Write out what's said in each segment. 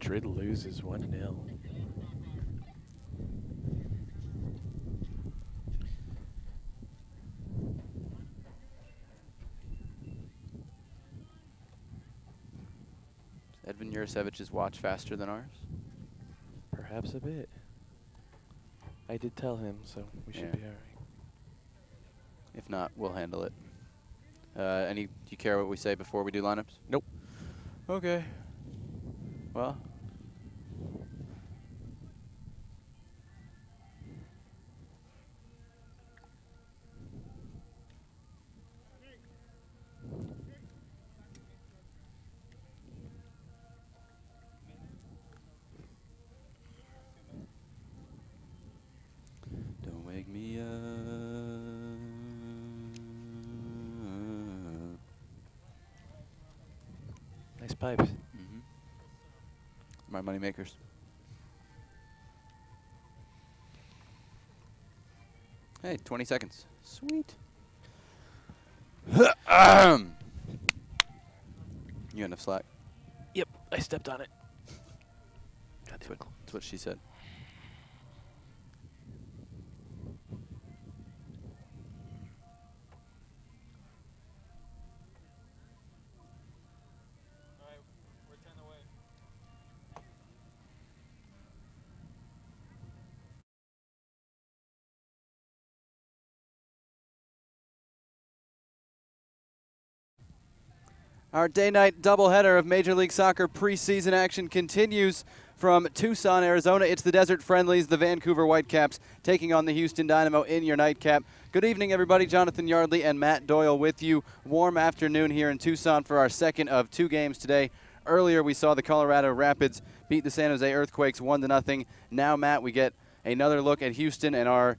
Madrid loses 1-0. Edvin Jurisevich's watch faster than ours? Perhaps a bit. I did tell him, so we should be all right. If not, we'll handle it. Do you care what we say before we do lineups? Nope. Okay. Well. Don't wake me up. Nice pipes. Mm-hmm. My money makers. Hey, 20 seconds. Sweet. You got enough slack? Yep, I stepped on it. That's what she said. Our day-night doubleheader of Major League Soccer preseason action continues from Tucson, Arizona. It's the Desert Friendlies, the Vancouver Whitecaps, taking on the Houston Dynamo in your nightcap. Good evening, everybody. Jonathan Yardley and Matt Doyle with you. Warm afternoon here in Tucson for our second of 2 games today. Earlier, we saw the Colorado Rapids beat the San Jose Earthquakes 1-0. Now, Matt, we get another look at Houston and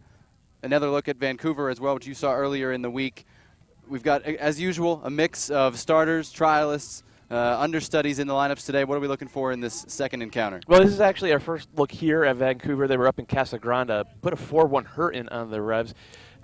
another look at Vancouver as well, which you saw earlier in the week. We've got, as usual, a mix of starters, trialists, understudies in the lineups today. What are we looking for in this second encounter? Well, this is actually our first look here at Vancouver. They were up in Casa Grande, put a 4-1 hurt in on the Revs.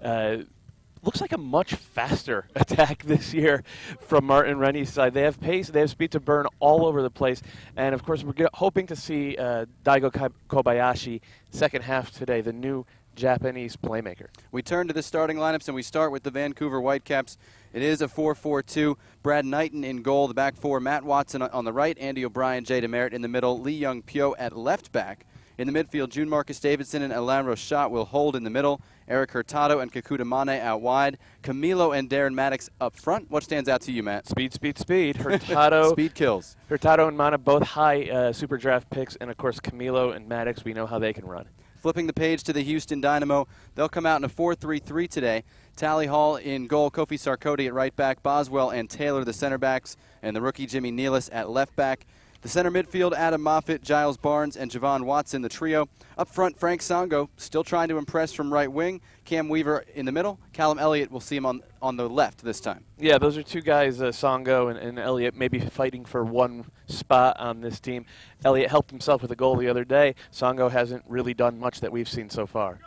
Looks like a much faster attack this year from Martin Rennie's side. They have pace, they have speed to burn all over the place. And, of course, we're hoping to see Daigo Kobayashi second half today, the new Japanese playmaker. We turn to the starting lineups, and we start with the Vancouver Whitecaps. It is a 4-4-2. Brad Knighton in goal. The back four, Matt Watson on the right, Andy O'Brien, Jay Demerit in the middle, Lee Young-Pyo at left back. In the midfield, June Marcus Davidson and Alain Rochat will hold in the middle. Eric Hurtado and Kekuta Mane out wide. Camilo and Darren Maddox up front. What stands out to you, Matt? Speed, speed, speed. Hurtado. Speed kills. Hurtado and Mane, both high super draft picks. And, of course, Camilo and Maddox, we know how they can run. Flipping the page to the Houston Dynamo, they'll come out in a 4-3-3 today. Tally Hall in goal, Kofi Sarkodie at right back, Boswell and Taylor the center backs, and the rookie Jimmy Nealis at left back. The center midfield, Adam Moffat, Giles Barnes, and Javon Watson, the trio. Up front, Frank Songo, still trying to impress from right wing. Cam Weaver in the middle. Callum Elliott, we'll see him on the left this time. Yeah, those are two guys, Songo and Elliott, maybe fighting for one spot on this team. Elliott helped himself with a goal the other day. Songo hasn't really done much that we've seen so far.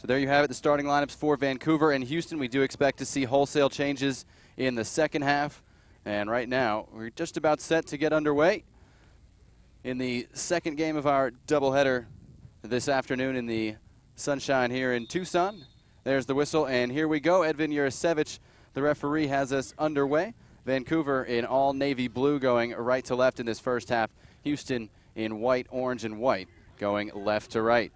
So there you have it, the starting lineups for Vancouver and Houston. We do expect to see wholesale changes in the second half. And right now, we're just about set to get underway in the second game of our doubleheader this afternoon in the sunshine here in Tucson. There's the whistle, and here we go. Edvin Jurisevic, the referee, has us underway. Vancouver in all navy blue going right to left in this first half. Houston in white, orange, and white going left to right.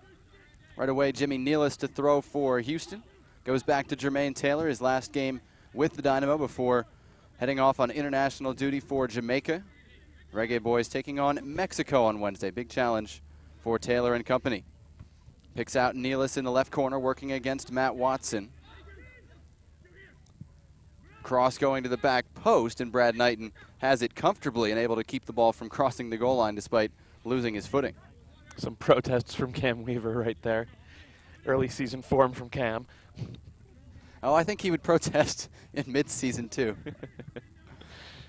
Right away, Jimmy Nealis to throw for Houston. Goes back to Jermaine Taylor, his last game with the Dynamo before heading off on international duty for Jamaica. Reggae Boys taking on Mexico on Wednesday. Big challenge for Taylor and company. Picks out Nealis in the left corner, working against Matt Watson. Cross going to the back post, and Brad Knighton has it comfortably and able to keep the ball from crossing the goal line despite losing his footing. Some protests from Cam Weaver right there. Early season form from Cam. Oh, I think he would protest in mid-season too.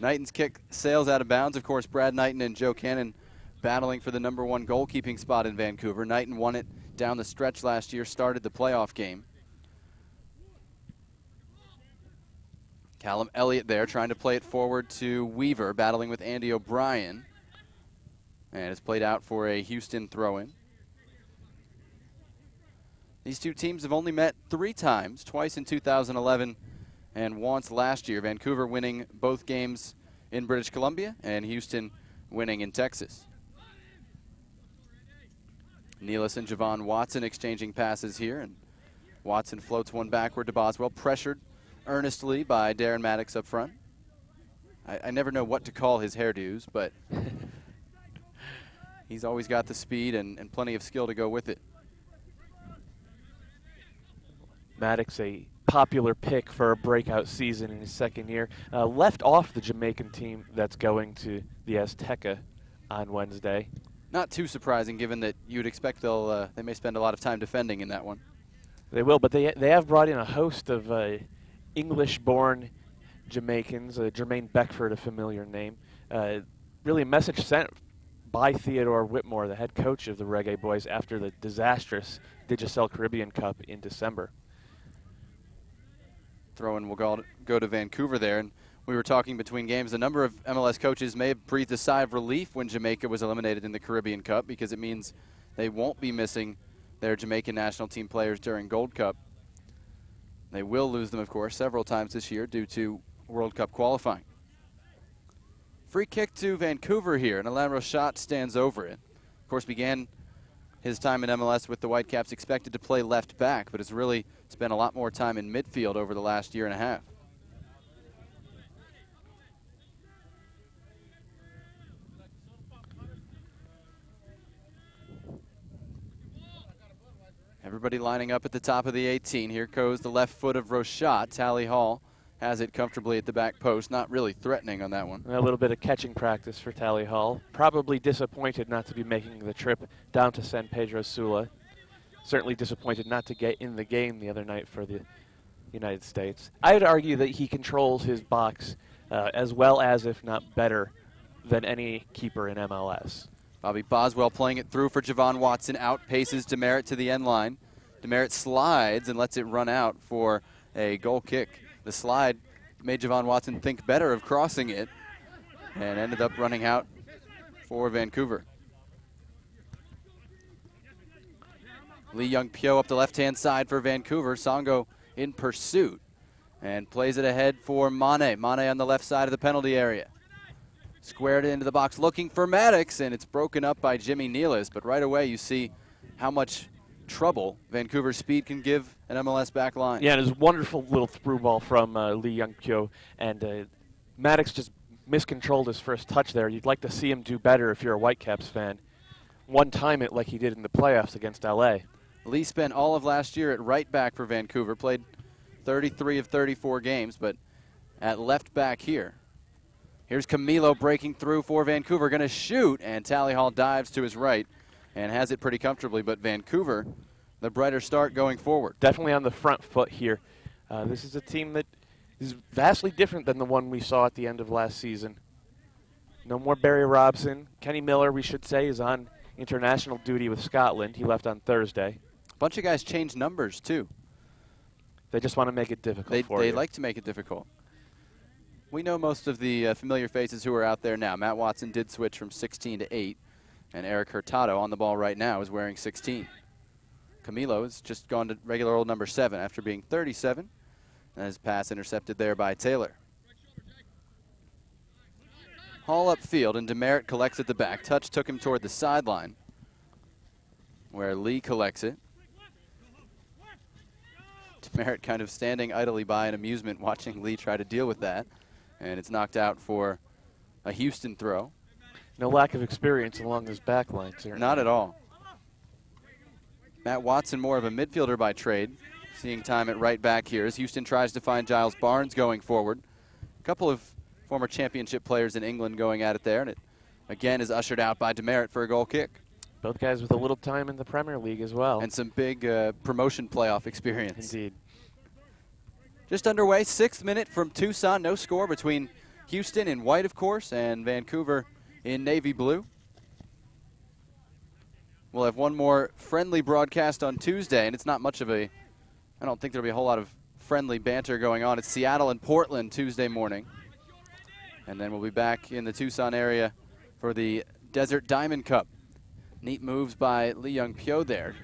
Knighton's kick sails out of bounds. Of course, Brad Knighton and Joe Cannon battling for the #1 goalkeeping spot in Vancouver. Knighton won it down the stretch last year, started the playoff game. Callum Elliott there trying to play it forward to Weaver, battling with Andy O'Brien. And it's played out for a Houston throw-in. These two teams have only met 3 times, twice in 2011 and once last year. Vancouver winning both games in British Columbia and Houston winning in Texas. Nealis and Javon Watson exchanging passes here, and Watson floats one backward to Boswell, pressured earnestly by Darren Maddox up front. I never know what to call his hairdos, but he's always got the speed and plenty of skill to go with it. Maddox, a popular pick for a breakout season in his second year, left off the Jamaican team that's going to the Azteca on Wednesday. Not too surprising, given that you'd expect they may spend a lot of time defending in that one. They will, but they have brought in a host of English-born Jamaicans. Jermaine Beckford, a familiar name. Really a message sent by Theodore Whitmore, the head coach of the Reggae Boys, after the disastrous Digicel Caribbean Cup in December. Throw-in will go to Vancouver there, and we were talking between games. A number of MLS coaches may have breathed a sigh of relief when Jamaica was eliminated in the Caribbean Cup, because it means they won't be missing their Jamaican national team players during Gold Cup. They will lose them, of course, several times this year due to World Cup qualifying. Free kick to Vancouver here, and Alain Rochat stands over it. Of course, began his time in MLS with the Whitecaps, expected to play left back, but has really spent a lot more time in midfield over the last year and a half. Everybody lining up at the top of the 18. Here goes the left foot of Rochat. Tally Hall has it comfortably at the back post, not really threatening on that one. A little bit of catching practice for Tally Hall. Probably disappointed not to be making the trip down to San Pedro Sula. Certainly disappointed not to get in the game the other night for the United States. I would argue that he controls his box as well as, if not better, than any keeper in MLS. Bobby Boswell playing it through for Javon Watson. Outpaces Demeritte to the end line. Demeritte slides and lets it run out for a goal kick. The slide made Javon Watson think better of crossing it and ended up running out for Vancouver. Lee Young-Pyo up the left-hand side for Vancouver. Songo in pursuit and plays it ahead for Mane. Mane on the left side of the penalty area. Squared it into the box looking for Maddox, and it's broken up by Jimmy Nealis. But right away you see how much trouble Vancouver's speed can give an MLS back line. Yeah, and it was a wonderful little through ball from Lee Young-Pyo, and Maddox just miscontrolled his first touch there. You'd like to see him do better if you're a Whitecaps fan. One time it like he did in the playoffs against LA. Lee spent all of last year at right back for Vancouver, played 33 of 34 games, but at left back here. Here's Camilo breaking through for Vancouver, going to shoot, and Tally Hall dives to his right and has it pretty comfortably, but Vancouver, the brighter start going forward. Definitely on the front foot here. This is a team that is vastly different than the one we saw at the end of last season. No more Barry Robson. Kenny Miller, we should say, is on international duty with Scotland. He left on Thursday. A bunch of guys changed numbers, too. They just want to make it difficult for you. They like to make it difficult. We know most of the familiar faces who are out there now. Matt Watson did switch from 16 to 8, and Eric Hurtado on the ball right now is wearing 16. Camilo has just gone to regular old number 7 after being 37, and his pass intercepted there by Taylor. Hall upfield, and Demeritte collects at the back. Touch took him toward the sideline, where Lee collects it. Demeritte kind of standing idly by in amusement watching Lee try to deal with that. And it's knocked out for a Houston throw. No lack of experience along this back line, sir. Not at all. Matt Watson, more of a midfielder by trade, seeing time at right back here as Houston tries to find Giles Barnes going forward. A couple of former championship players in England going at it there, and it again is ushered out by Demeritte for a goal kick. Both guys with a little time in the Premier League as well. And some big promotion playoff experience. Indeed. Just underway, 6th minute from Tucson. No score between Houston in white, of course, and Vancouver in navy blue. We'll have one more friendly broadcast on Tuesday, and it's not much of a, I don't think there'll be a whole lot of friendly banter going on. It's Seattle and Portland Tuesday morning. And then we'll be back in the Tucson area for the Desert Diamond Cup. Neat moves by Lee Young Pyo there.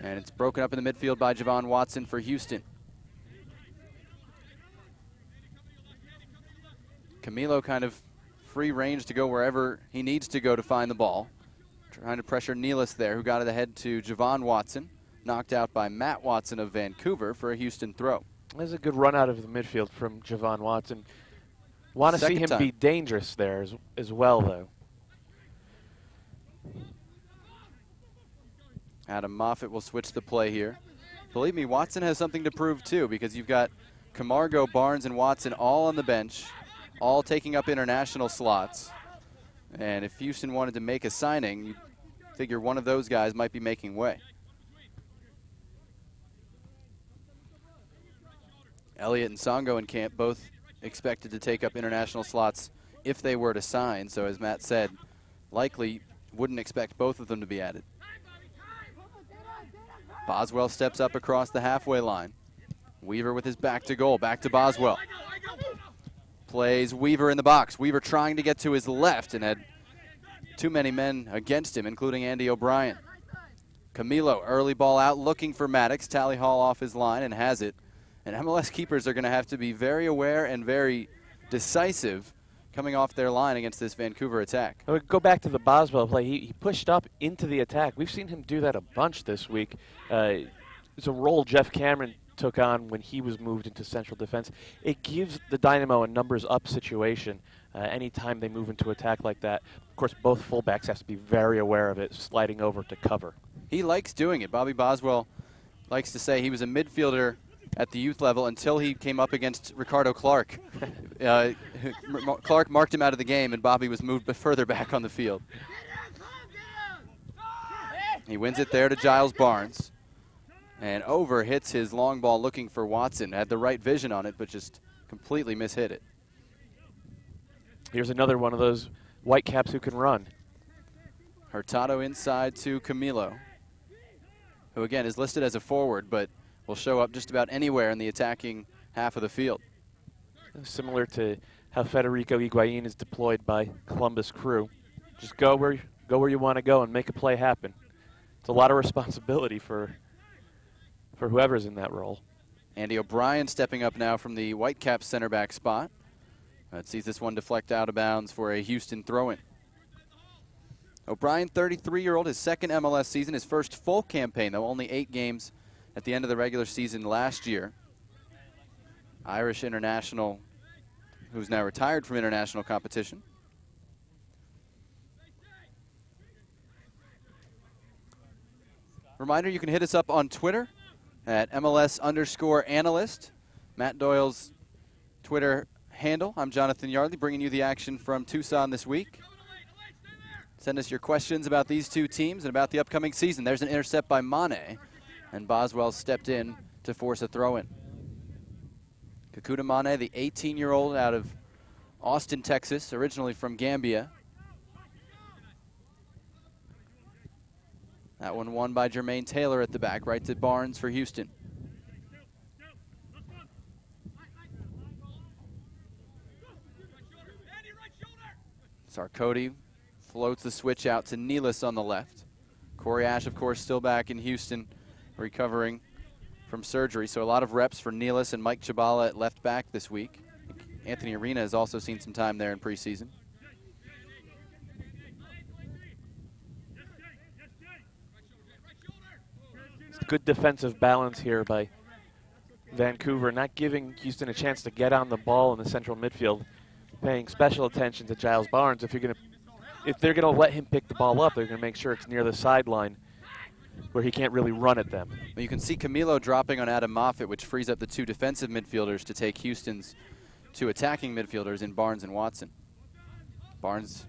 And it's broken up in the midfield by Javon Watson for Houston. Camilo kind of free range to go wherever he needs to go to find the ball. Trying to pressure Nealis there, who got it ahead to Javon Watson. Knocked out by Matt Watson of Vancouver for a Houston throw. There's a good run out of the midfield from Javon Watson. Want to see him be dangerous there as well, though. Adam Moffitt will switch the play here. Believe me, Watson has something to prove too, because you've got Camargo, Barnes, and Watson all on the bench, all taking up international slots. And if Houston wanted to make a signing, you'd figure one of those guys might be making way. Elliott and Songo in camp, both expected to take up international slots if they were to sign. So as Matt said, likely wouldn't expect both of them to be added. Boswell steps up across the halfway line. Weaver with his back to goal, back to Boswell. Plays Weaver in the box. Weaver trying to get to his left and had too many men against him, including Andy O'Brien. Camilo, early ball out, looking for Maddox. Tally Hall off his line and has it. And MLS keepers are going to have to be very aware and very decisive coming off their line against this Vancouver attack. I would go back to the Boswell play. He pushed up into the attack. We've seen him do that a bunch this week. It's a role Jeff Cameron took on when he was moved into central defense. It gives the Dynamo a numbers up situation anytime they move into attack like that. Of course, both fullbacks have to be very aware of it, sliding over to cover. He likes doing it. Bobby Boswell likes to say he was a midfielder at the youth level until he came up against Ricardo Clark. Clark marked him out of the game, and Bobby was moved further back on the field. He wins it there to Giles Barnes. And over hits his long ball looking for Watson. Had the right vision on it, but just completely mishit it. Here's another one of those Whitecaps who can run. Hurtado inside to Camilo, who again is listed as a forward, but will show up just about anywhere in the attacking half of the field. Similar to how Federico Higuain is deployed by Columbus Crew. Just go where you want to go and make a play happen. It's a lot of responsibility for whoever's in that role. Andy O'Brien stepping up now from the Whitecaps center back spot. Sees this one deflect out of bounds for a Houston throw-in. O'Brien, 33-year-old, his second MLS season, his first full campaign, though only 8 games at the end of the regular season last year. Irish international, who's now retired from international competition. Reminder, you can hit us up on Twitter at MLS_analyst. Matt Doyle's Twitter handle. I'm Jonathan Yardley, bringing you the action from Tucson this week. Send us your questions about these two teams and about the upcoming season. There's an intercept by Mane, and Boswell stepped in to force a throw-in. Kakuta Mane, the 18-year-old out of Austin, Texas, originally from Gambia. That one won by Jermaine Taylor at the back, right to Barnes for Houston. Sarkodie floats the switch out to Nealis on the left. Corey Ash, of course, still back in Houston, recovering from surgery. So a lot of reps for Nealis and Mike Chabala at left back this week. Anthony Arena has also seen some time there in preseason. Good defensive balance here by Vancouver, not giving Houston a chance to get on the ball in the central midfield, paying special attention to Giles Barnes. If they're gonna let him pick the ball up, they're gonna make sure it's near the sideline where he can't really run at them. Well, you can see Camilo dropping on Adam Moffitt, which frees up the 2 defensive midfielders to take Houston's 2 attacking midfielders in Barnes and Watson. Barnes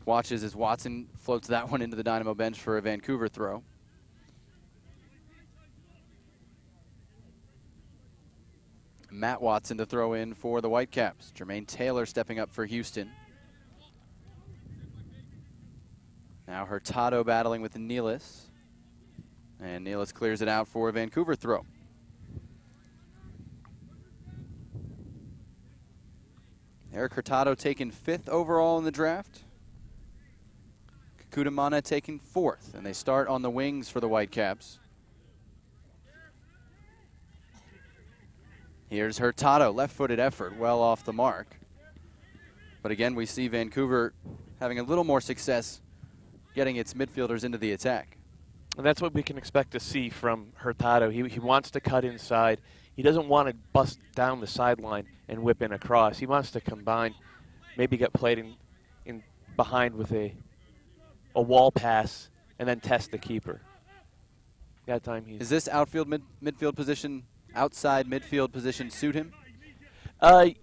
watches as Watson floats that one into the Dynamo bench for a Vancouver throw. Matt Watson to throw in for the Whitecaps. Jermaine Taylor stepping up for Houston. Now Hurtado battling with Nealis. And Nealis clears it out for a Vancouver throw. Eric Hurtado taken 5th overall in the draft. Kudamana taking 4th, and they start on the wings for the Whitecaps. Here's Hurtado, left-footed effort, well off the mark. But again, we see Vancouver having a little more success getting its midfielders into the attack. And that's what we can expect to see from Hurtado. He wants to cut inside. He doesn't want to bust down the sideline and whip in across. He wants to combine, maybe get played in behind with a wall pass and then test the keeper. That time he's... Is this outfield midfield position, outside midfield position suit him? I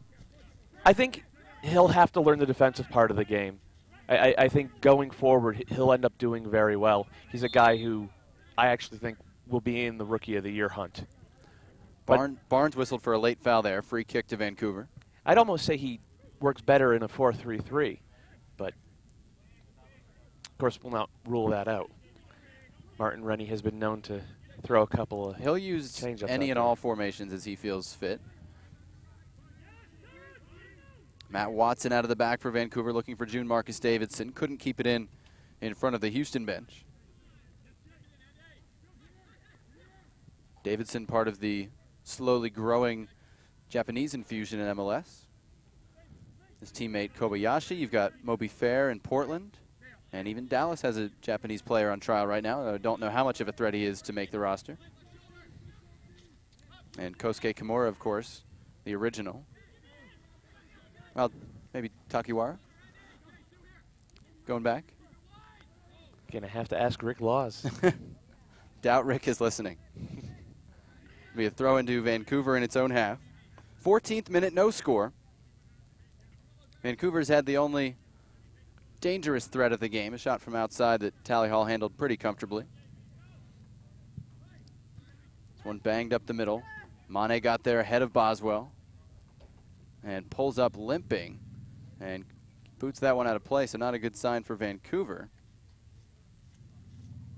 think he'll have to learn the defensive part of the game. I think going forward, he'll end up doing very well. He's a guy who I actually think will be in the Rookie of the Year hunt. Barnes whistled for a late foul there, free kick to Vancouver. I'd almost say he works better in a 4-3-3, but of course we'll not rule that out. Martin Rennie has been known to throw a couple of He'll use any and all formations as he feels fit. Matt Watson out of the back for Vancouver, looking for June Marcus Davidson. Couldn't keep it in front of the Houston bench. Davidson, part of the slowly growing Japanese infusion in MLS. His teammate Kobayashi, you've got Moby Fair in Portland, and even Dallas has a Japanese player on trial right now. I don't know how much of a threat he is to make the roster. And Kosuke Kimura, of course, the original. Well, maybe Takiwara? Going back? Gonna have to ask Rick Laws. Doubt Rick is listening. Be a throw into Vancouver in its own half. 14th minute, no score. Vancouver's had the only dangerous threat of the game, a shot from outside that Tally Hall handled pretty comfortably. This one banged up the middle. Mane got there ahead of Boswell and pulls up limping and boots that one out of play, so not a good sign for Vancouver.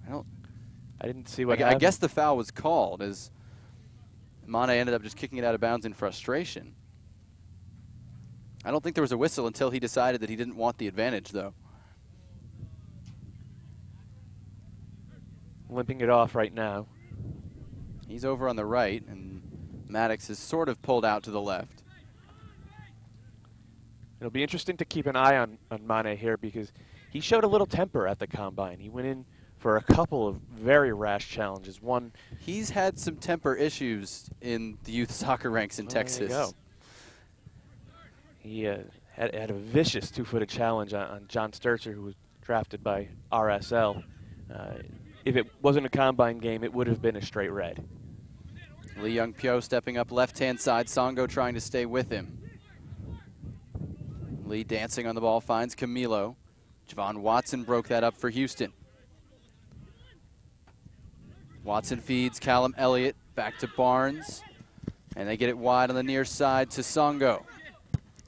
I didn't see what happened. I guess the foul was called as Mane ended up just kicking it out of bounds in frustration. I don't think there was a whistle until he decided that he didn't want the advantage, though. Limping it off right now. He's over on the right, and Maddox is sort of pulled out to the left. It'll be interesting to keep an eye on Mane here because he showed a little temper at the Combine. He went in for a couple of very rash challenges. One, he's had some temper issues in the youth soccer ranks in Texas. There you go. He had a vicious two-footed challenge on John Sturzer, who was drafted by RSL. If it wasn't a Combine game, it would have been a straight red. Lee Young-pyo stepping up left-hand side. Songo trying to stay with him. Lee dancing on the ball, finds Camilo. Javon Watson broke that up for Houston. Watson feeds Callum Elliott back to Barnes. And they get it wide on the near side to Songo.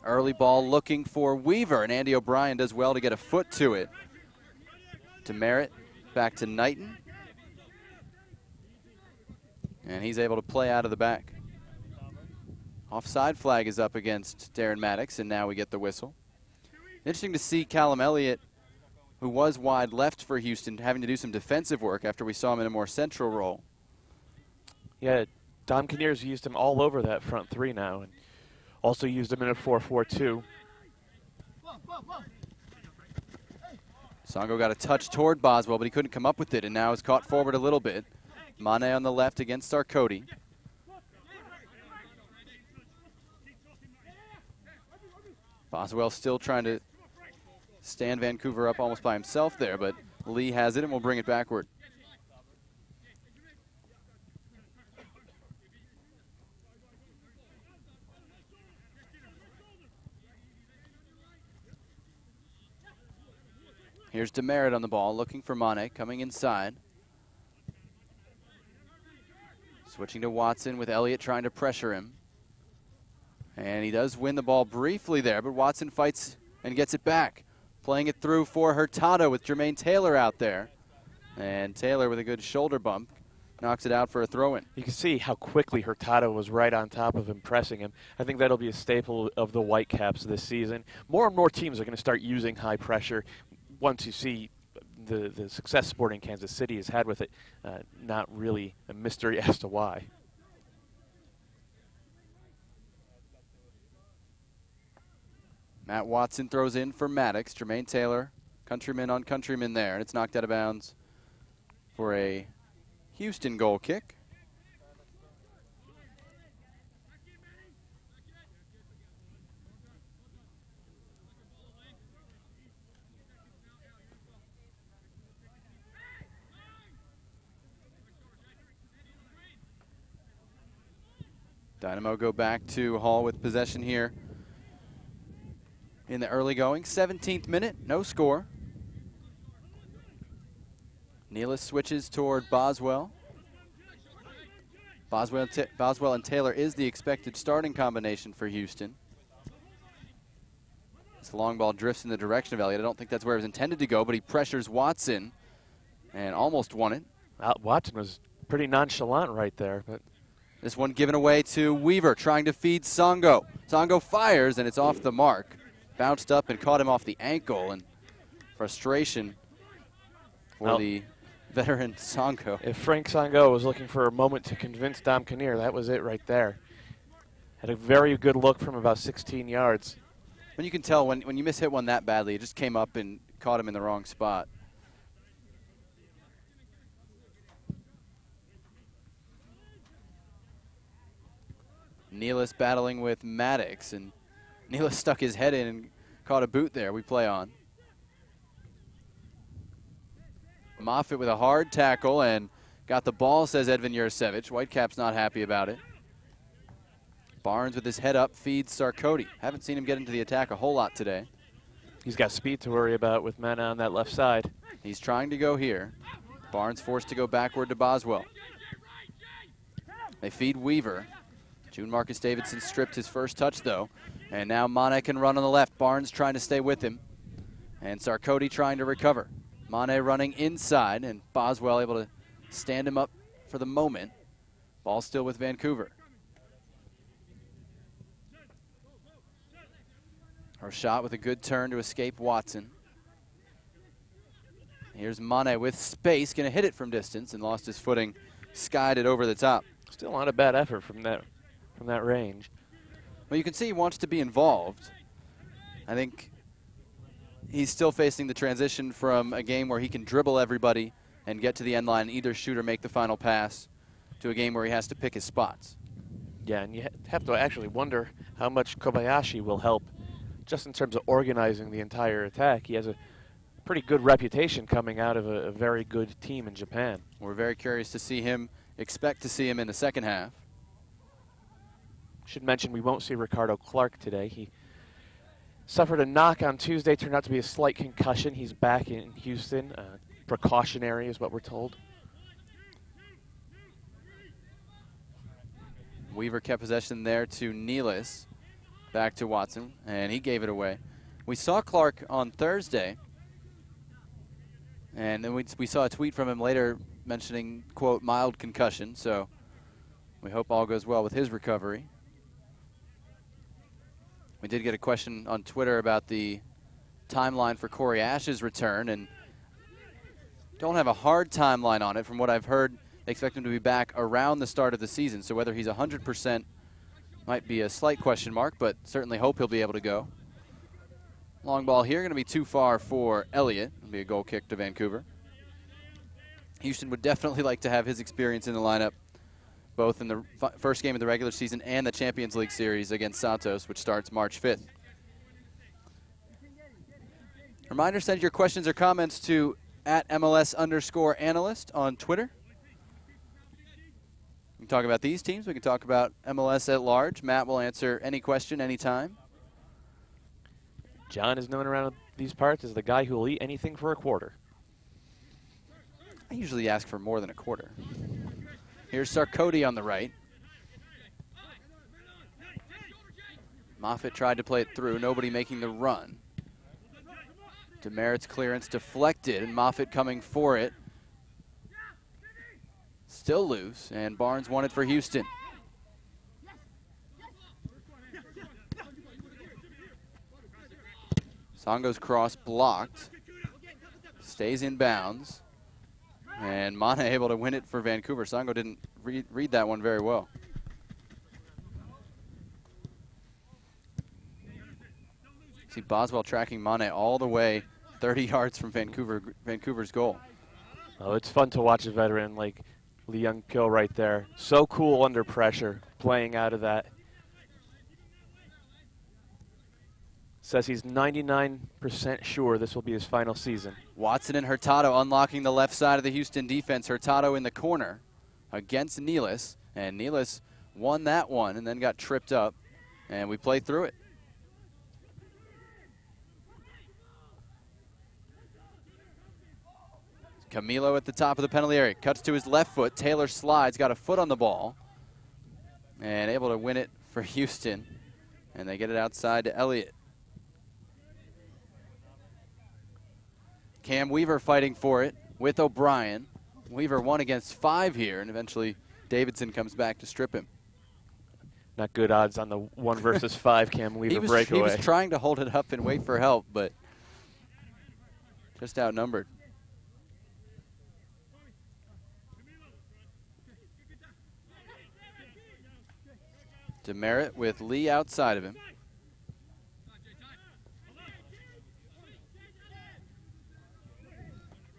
Early ball looking for Weaver, and Andy O'Brien does well to get a foot to it. To Merritt, back to Knighton. And he's able to play out of the back. Offside flag is up against Darren Maddox, and now we get the whistle. Interesting to see Callum Elliott, who was wide left for Houston, having to do some defensive work after we saw him in a more central role. Yeah, Dom Kinnear's used him all over that front three now, and also used him in a 4-4-2. Songo got a touch toward Boswell, but he couldn't come up with it, and now is caught forward a little bit. Mane on the left against Sarkoti. Boswell still trying to stand Vancouver up almost by himself there, but Lee has it and will bring it backward. Here's Demerit on the ball, looking for Mane, coming inside. Switching to Watson with Elliott trying to pressure him. And he does win the ball briefly there, but Watson fights and gets it back. Playing it through for Hurtado with Jermaine Taylor out there. And Taylor with a good shoulder bump knocks it out for a throw-in. You can see how quickly Hurtado was right on top of him, pressing him. I think that'll be a staple of the Whitecaps this season. More and more teams are going to start using high pressure once you see the success Sporting Kansas City has had with it, not really a mystery as to why. Matt Watson throws in for Maddox. Jermaine Taylor, countryman on countryman there, and it's knocked out of bounds for a Houston goal kick. Dynamo go back to Hall with possession here in the early going. 17th minute, no score. Nealis switches toward Boswell. Boswell and Taylor is the expected starting combination for Houston. This long ball drifts in the direction of Elliott. I don't think that's where it was intended to go, but he pressures Watson and almost won it. Watson was pretty nonchalant right there, but this one given away to Weaver, trying to feed Songo. Songo fires, and it's off the mark. Bounced up and caught him off the ankle, and frustration for the veteran Songo. If Frank Songo was looking for a moment to convince Dom Kinnear, that was it right there. Had a very good look from about 16 yards. When you can tell when you mishit one that badly, it just came up and caught him in the wrong spot. Nealis battling with Maddox, and Nealis stuck his head in and caught a boot there. We play on. Moffitt with a hard tackle and got the ball, says Edvin Jurasevich. Whitecaps not happy about it. Barnes with his head up feeds Sarkoti. Haven't seen him get into the attack a whole lot today. He's got speed to worry about with men on that left side. He's trying to go here. Barnes forced to go backward to Boswell. They feed Weaver. June Marcus Davidson stripped his first touch, though. And now Mane can run on the left. Barnes trying to stay with him. And Sarkoti trying to recover. Mane running inside, and Boswell able to stand him up for the moment. Ball still with Vancouver. Our shot with a good turn to escape Watson. Here's Mane with space, going to hit it from distance, and lost his footing, skied it over the top. Still not a bad effort from that range. Well, you can see he wants to be involved. I think he's still facing the transition from a game where he can dribble everybody and get to the end line and either shoot or make the final pass to a game where he has to pick his spots. Yeah, and you have to actually wonder how much Kobayashi will help just in terms of organizing the entire attack. He has a pretty good reputation coming out of a very good team in Japan. We're very curious to see him, expect to see him in the second half. Should mention we won't see Ricardo Clark today. He suffered a knock on Tuesday, turned out to be a slight concussion. He's back in Houston. Precautionary is what we're told. Weaver kept possession there to Nealis. Back to Watson, and he gave it away. We saw Clark on Thursday, and then we saw a tweet from him later mentioning, quote, mild concussion, so we hope all goes well with his recovery. We did get a question on Twitter about the timeline for Corey Ash's return, and don't have a hard timeline on it. From what I've heard, they expect him to be back around the start of the season, so whether he's 100% might be a slight question mark, but certainly hope he'll be able to go. Long ball here, going to be too far for Elliott. It'll be a goal kick to Vancouver. Houston would definitely like to have his experience in the lineup, both in the first game of the regular season and the Champions League Series against Santos, which starts March 5th. Reminder, send your questions or comments to @MLS_analyst on Twitter. We can talk about these teams. We can talk about MLS at large. Matt will answer any question anytime. John is known around these parts as the guy who will eat anything for a quarter. I usually ask for more than a quarter. Here's Sarkoti on the right. Moffitt tried to play it through. Nobody making the run. Demerit's clearance deflected, and Moffitt coming for it. Still loose, and Barnes won it for Houston. Songo's cross blocked. Stays in bounds. And Mane able to win it for Vancouver. Songo didn't read that one very well. See Boswell tracking Mane all the way 30 yards from Vancouver's goal. Oh, it's fun to watch a veteran like Lee Young-pil right there. So cool under pressure, playing out of that. Says he's 99% sure this will be his final season. Watson and Hurtado unlocking the left side of the Houston defense. Hurtado in the corner against Nealis. And Nealis won that one and then got tripped up. And we played through it. Camilo at the top of the penalty area. Cuts to his left foot. Taylor slides, got a foot on the ball. And able to win it for Houston. And they get it outside to Elliott. Cam Weaver fighting for it with O'Brien. Weaver 1 against 5 here, and eventually Davidson comes back to strip him. Not good odds on the 1 versus 5 Cam Weaver breakaway. He was trying to hold it up and wait for help, but just outnumbered. Demerit with Lee outside of him.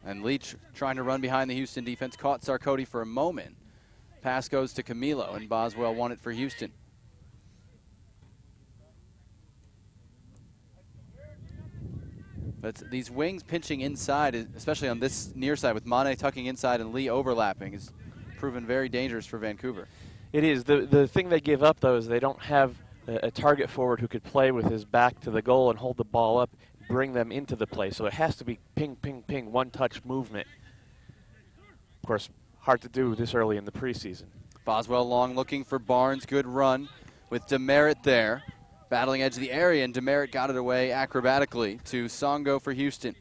And Leach trying to run behind the Houston defense. Caught Sarkoty for a moment. Pass goes to Camilo, and Boswell won it for Houston. But these wings pinching inside, especially on this near side with Mane tucking inside and Lee overlapping, is proven very dangerous for Vancouver. It is. The thing they give up, though, is they don't have a target forward who could play with his back to the goal and hold the ball up, bring them into the play. So it has to be ping, ping, ping, one-touch movement. Of course, hard to do this early in the preseason. Boswell long looking for Barnes. Good run with Demerit there. Battling edge of the area, and Demerit got it away acrobatically to Songo for Houston.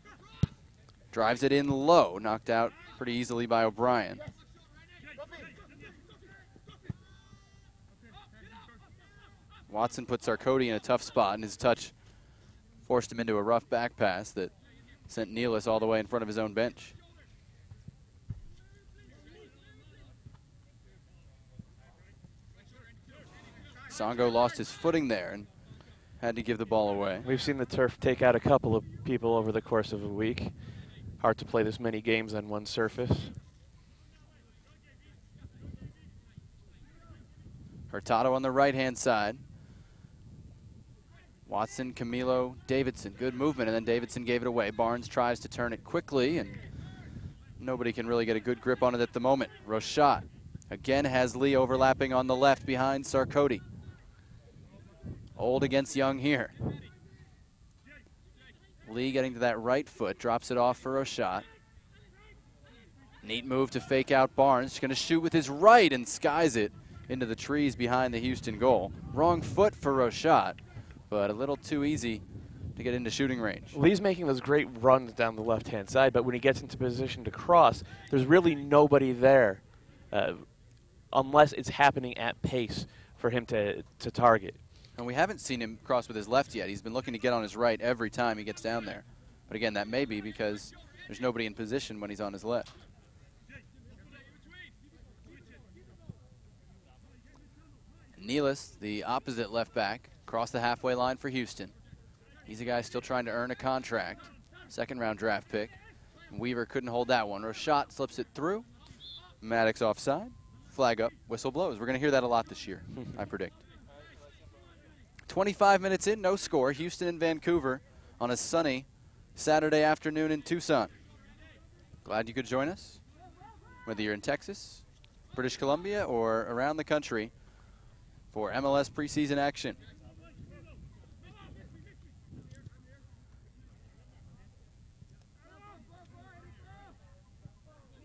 Drives it in low, knocked out pretty easily by O'Brien. Watson put Sarkoty in a tough spot, and his touch forced him into a rough back pass that sent Nealis all the way in front of his own bench. Songo lost his footing there and had to give the ball away. We've seen the turf take out a couple of people over the course of a week. Hard to play this many games on one surface. Hurtado on the right-hand side. Watson, Camilo, Davidson. Good movement, and then Davidson gave it away. Barnes tries to turn it quickly, and nobody can really get a good grip on it at the moment. Rochat again has Lee overlapping on the left behind Sarkoty. Old against Young here. Lee getting to that right foot, drops it off for Rochat. Neat move to fake out Barnes. Just going to shoot with his right and skies it into the trees behind the Houston goal. Wrong foot for Rochat, but a little too easy to get into shooting range. Lee's making those great runs down the left-hand side, but when he gets into position to cross, there's really nobody there unless it's happening at pace for him to target. And we haven't seen him cross with his left yet. He's been looking to get on his right every time he gets down there. But again, that may be because there's nobody in position when he's on his left. Nealis, the opposite left back, across the halfway line for Houston. He's a guy still trying to earn a contract. Second-round draft pick. Weaver couldn't hold that one. Rochat slips it through. Maddox offside. Flag up. Whistle blows. We're going to hear that a lot this year, I predict. 25 minutes in, no score. Houston and Vancouver on a sunny Saturday afternoon in Tucson. Glad you could join us, whether you're in Texas, British Columbia, or around the country for MLS preseason action.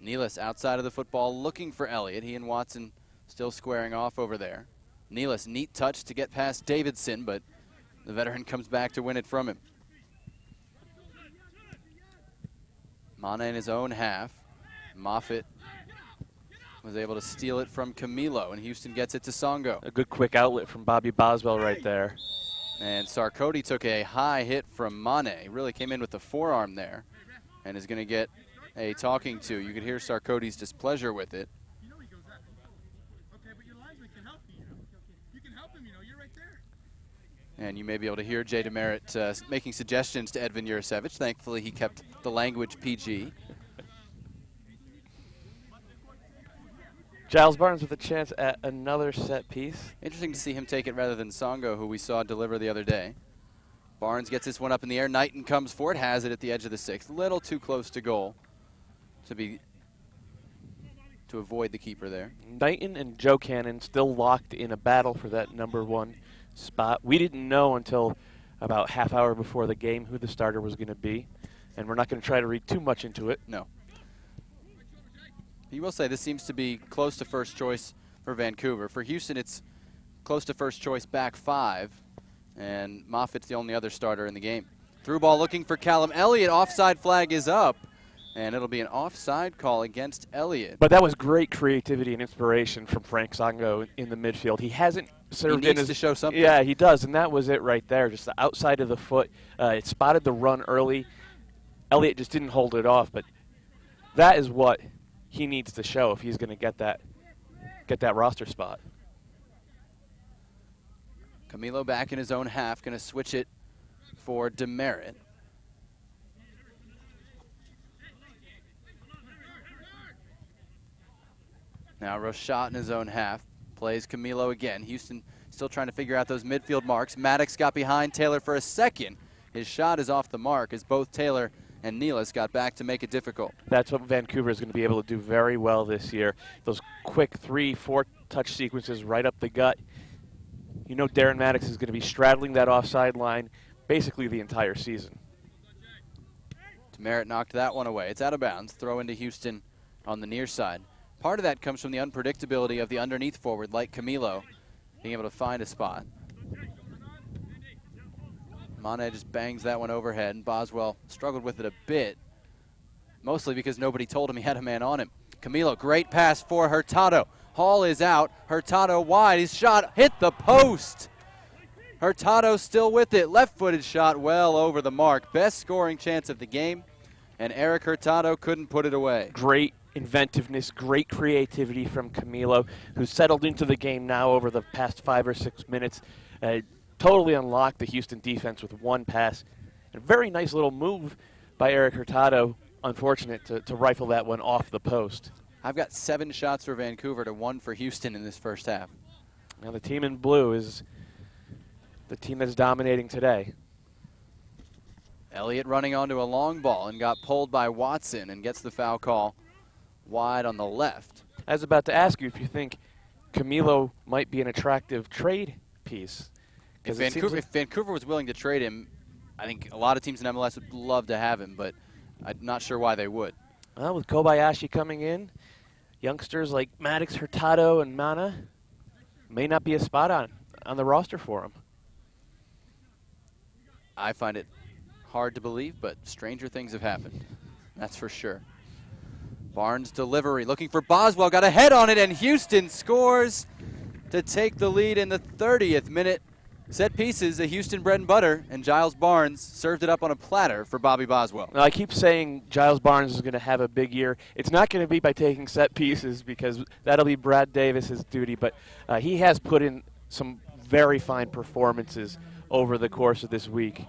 Nealis outside of the football looking for Elliott. He and Watson still squaring off over there. Nealis, neat touch to get past Davidson, but the veteran comes back to win it from him. Mana in his own half. Moffitt was able to steal it from Camilo, and Houston gets it to Songo. A good quick outlet from Bobby Boswell right there. And Sarkoty took a high hit from Mane. Really came in with the forearm there. and is going to get a talking to. You can hear Sarkody's displeasure with it. And you may be able to hear Jay DeMerit making suggestions to Edvin Jurasevich. Thankfully, he kept the language PG. Giles Barnes with a chance at another set piece. Interesting to see him take it rather than Songo, who we saw deliver the other day. Barnes gets this one up in the air. Knighton comes for it, has it at the edge of the sixth. Little too close to goal to avoid the keeper there. Knighton and Joe Cannon still locked in a battle for that #1 spot. We didn't know until about half hour before the game who the starter was going to be, and we're not going to try to read too much into it. No. You will say this seems to be close to first choice for Vancouver. For Houston, it's close to first choice back 5, and Moffitt's the only other starter in the game. Through ball looking for Callum Elliott. Offside flag is up, and it'll be an offside call against Elliott. But that was great creativity and inspiration from Frank Songo in the midfield. He hasn't served he in needs to show something. Yeah, he does, and that was it right there. Just the outside of the foot. It spotted the run early. Elliott just didn't hold it off, but that is what he needs to show if he's going to get that roster spot. Camilo back in his own half, going to switch it for DeMerit. Now Rochat in his own half, plays Camilo again. Houston still trying to figure out those midfield marks. Maddox got behind Taylor for a second. His shot is off the mark as both Taylor and Nealis got back to make it difficult. That's what Vancouver is going to be able to do very well this year. Those quick 3-4 touch sequences right up the gut. You know Darren Maddox is going to be straddling that offside line basically the entire season. DeMerit knocked that one away. It's out of bounds. Throw into Houston on the near side. Part of that comes from the unpredictability of the underneath forward, like Camilo, being able to find a spot. Mane just bangs that one overhead, and Boswell struggled with it a bit, mostly because nobody told him he had a man on him. Camilo, great pass for Hurtado. Hall is out. Hurtado wide. His shot hit the post. Hurtado still with it. Left-footed shot well over the mark. Best scoring chance of the game, and Eric Hurtado couldn't put it away. Great inventiveness, great creativity from Camilo, who's settled into the game now over the past 5 or 6 minutes. Totally unlocked the Houston defense with one pass. A very nice little move by Eric Hurtado. Unfortunate to rifle that one off the post. I've got 7 shots for Vancouver to 1 for Houston in this first half. Now the team in blue is the team that's dominating today. Elliott running onto a long ball and got pulled by Watson and gets the foul call wide on the left. I was about to ask you if you think Camilo might be an attractive trade piece. If Vancouver was willing to trade him, I think a lot of teams in MLS would love to have him, but I'm not sure why they would. Well, with Kobayashi coming in, youngsters like Maddox, Hurtado, and Mana may not be a spot on the roster for him. I find it hard to believe, but stranger things have happened. That's for sure. Barnes delivery, looking for Boswell, got a head on it, and Houston scores to take the lead in the 30th minute. Set pieces, a Houston bread and butter, and Giles Barnes served it up on a platter for Bobby Boswell. Now, I keep saying Giles Barnes is going to have a big year. It's not going to be by taking set pieces because that'll be Brad Davis's duty, but he has put in some very fine performances over the course of this week.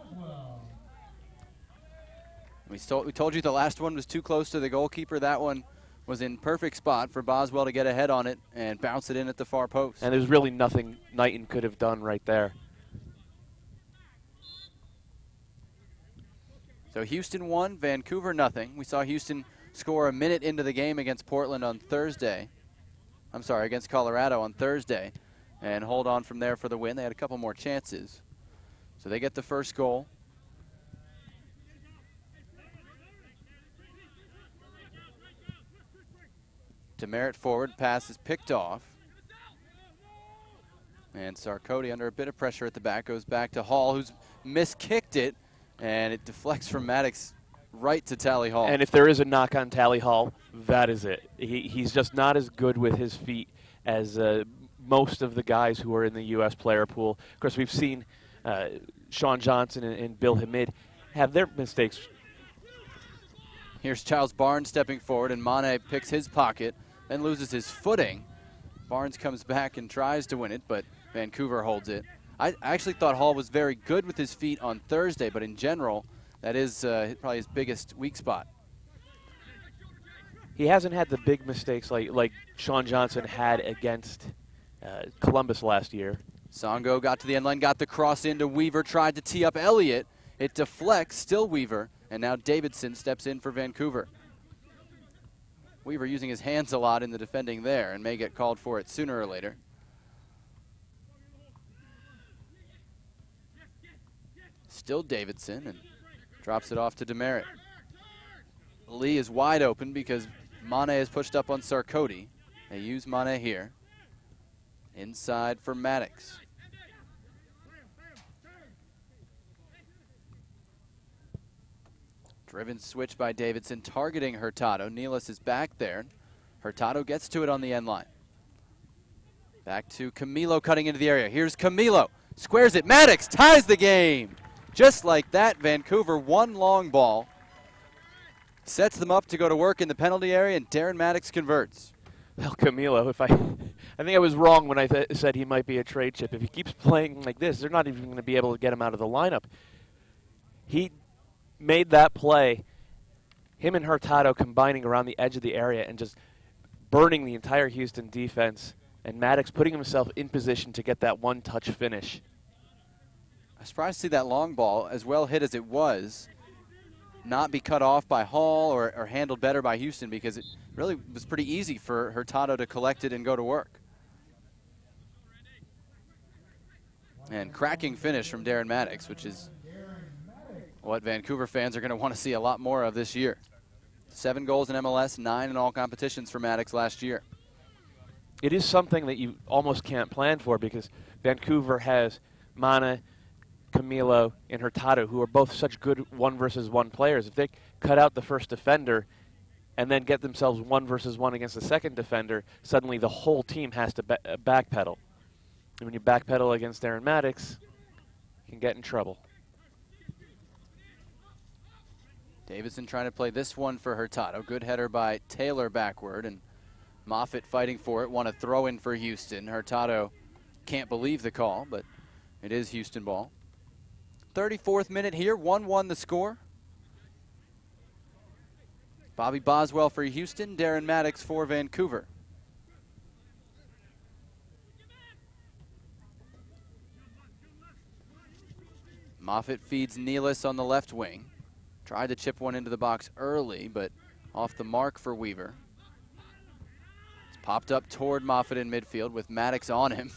We told you the last one was too close to the goalkeeper. That one was in perfect spot for Boswell to get a head on it and bounce it in at the far post. And there's really nothing Knighton could have done right there. So Houston won, Vancouver nothing. We saw Houston score a minute into the game against Portland on Thursday. I'm sorry, against Colorado on Thursday, and hold on from there for the win. They had a couple more chances. So they get the first goal. DeMerit forward, pass is picked off. And Sarkody under a bit of pressure at the back, goes back to Hall, who's miskicked it. And it deflects from Maddox right to Tally Hall. And if there is a knock on Tally Hall, that is it. He's just not as good with his feet as most of the guys who are in the U.S. player pool. Of course, we've seen Sean Johnson and Bill Hamid have their mistakes. Here's Charles Barnes stepping forward, and Mane picks his pocket, then loses his footing. Barnes comes back and tries to win it, but Vancouver holds it. I actually thought Hall was very good with his feet on Thursday, but in general, that is probably his biggest weak spot. He hasn't had the big mistakes like Sean Johnson had against Columbus last year. Songo got to the end line, got the cross into Weaver, tried to tee up Elliott. It deflects, still Weaver, and now Davidson steps in for Vancouver. Weaver using his hands a lot in the defending there and may get called for it sooner or later. Still Davidson, and drops it off to Demerit. Lee is wide open because Mane is pushed up on Sarkoti. They use Mane here. Inside for Maddox. Driven switch by Davidson, targeting Hurtado. Nealis is back there. Hurtado gets to it on the end line. Back to Camilo cutting into the area. Here's Camilo. Squares it. Maddox ties the game. Just like that, Vancouver, one long ball. Sets them up to go to work in the penalty area, and Darren Maddox converts. Well, Camilo, I think I was wrong when I said he might be a trade chip. If he keeps playing like this, they're not even going to be able to get him out of the lineup. He made that play, him and Hurtado combining around the edge of the area and just burning the entire Houston defense, and Maddox putting himself in position to get that one-touch finish. I'm surprised to see that long ball, as well hit as it was, not be cut off by Hall or handled better by Houston, because it really was pretty easy for Hurtado to collect it and go to work. And cracking finish from Darren Maddox, which is what Vancouver fans are going to want to see a lot more of this year. 7 goals in MLS, 9 in all competitions for Maddox last year. It is something that you almost can't plan for, because Vancouver has Mana, Camilo, and Hurtado, who are both such good 1-versus-1 players. If they cut out the first defender and then get themselves 1-versus-1 against the second defender, suddenly the whole team has to backpedal. And when you backpedal against Darren Maddox, you can get in trouble. Davidson trying to play this one for Hurtado. Good header by Taylor backward, and Moffitt fighting for it. Want to throw in for Houston. Hurtado can't believe the call, but it is Houston ball. 34th minute here, 1-1 the score. Bobby Boswell for Houston, Darren Maddox for Vancouver. Moffitt feeds Nealis on the left wing. Tried to chip one into the box early, but off the mark for Weaver. It's popped up toward Moffitt in midfield with Maddox on him.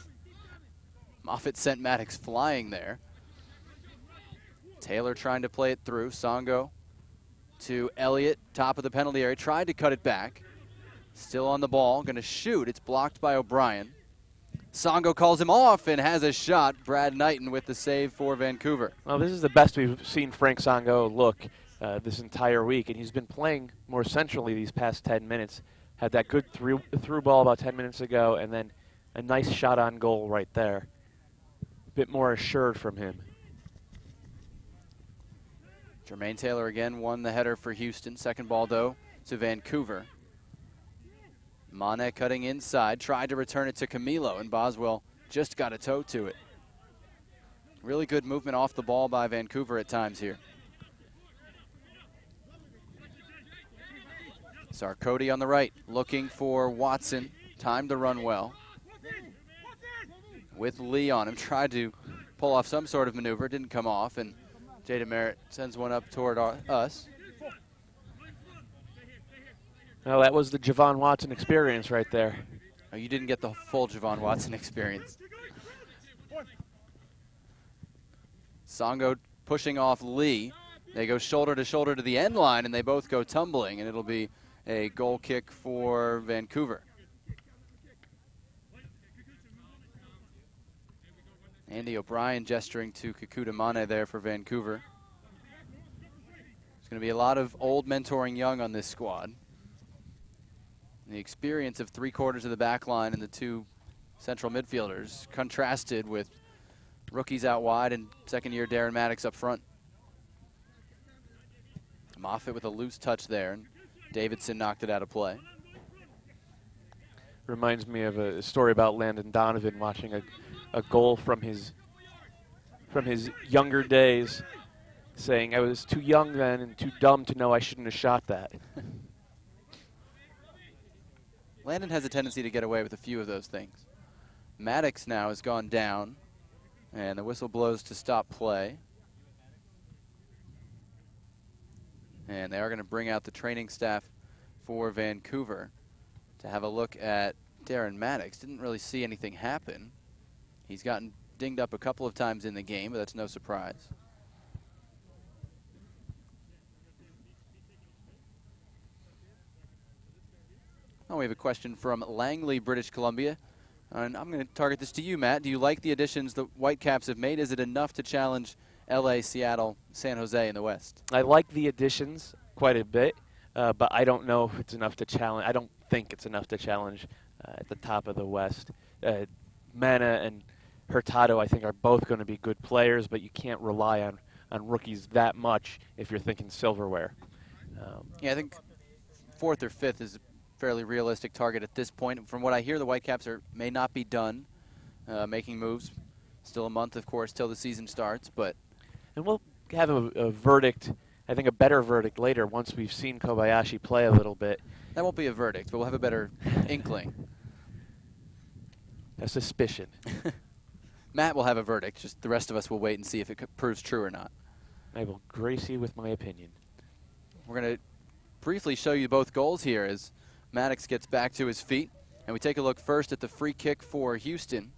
Moffitt sent Maddox flying there. Taylor trying to play it through. Songo to Elliott, top of the penalty area. Tried to cut it back. Still on the ball, going to shoot. It's blocked by O'Brien. Songo calls him off and has a shot. Brad Knighton with the save for Vancouver. Well, this is the best we've seen Frank Songo look this entire week, and he's been playing more centrally these past 10 minutes. Had that good through ball about 10 minutes ago, and then a nice shot on goal right there. A bit more assured from him. Jermaine Taylor again won the header for Houston. Second ball, though, to Vancouver. Mane cutting inside, tried to return it to Camilo, and Boswell just got a toe to it. Really good movement off the ball by Vancouver at times here. Sarkoti on the right, looking for Watson. Time to run well. With Lee on him, tried to pull off some sort of maneuver, didn't come off, and Jay DeMerit sends one up toward us. Well, that was the Javon Watson experience right there. Oh, you didn't get the full Javon Watson experience. Songo pushing off Lee. They go shoulder to shoulder to the end line, and they both go tumbling, and it'll be a goal kick for Vancouver. Andy O'Brien gesturing to Kikuta Mane there for Vancouver. There's going to be a lot of old mentoring young on this squad. The experience of 3/4 of the back line and the 2 central midfielders contrasted with rookies out wide and second-year Darren Maddox up front. Moffitt with a loose touch there, and Davidson knocked it out of play. Reminds me of a story about Landon Donovan watching a goal from his younger days, saying, "I was too young then and too dumb to know I shouldn't have shot that." Landon has a tendency to get away with a few of those things. Maddox now has gone down, and the whistle blows to stop play. And they are going to bring out the training staff for Vancouver to have a look at Darren Maddox. Didn't really see anything happen. He's gotten dinged up a couple of times in the game, but that's no surprise. Oh, we have a question from Langley, British Columbia. And I'm going to target this to you, Matt. Do you like the additions the Whitecaps have made? Is it enough to challenge LA, Seattle, San Jose in the West? I like the additions quite a bit, but I don't know if it's enough to challenge. I don't think it's enough to challenge at the top of the West. Mana and Hurtado, I think, are both going to be good players, but you can't rely on rookies that much if you're thinking silverware. Yeah, I think 4th or 5th is a fairly realistic target at this point. From what I hear, the Whitecaps may not be done making moves. Still a month, of course, till the season starts, but... And we'll have a verdict, I think a better verdict later once we've seen Kobayashi play a little bit. That won't be a verdict, but we'll have a better inkling. A suspicion. Matt will have a verdict, just the rest of us will wait and see if it proves true or not. I will grace you with my opinion. We're going to briefly show you both goals here as Maddox gets back to his feet. And we take a look first at the free kick for Houston.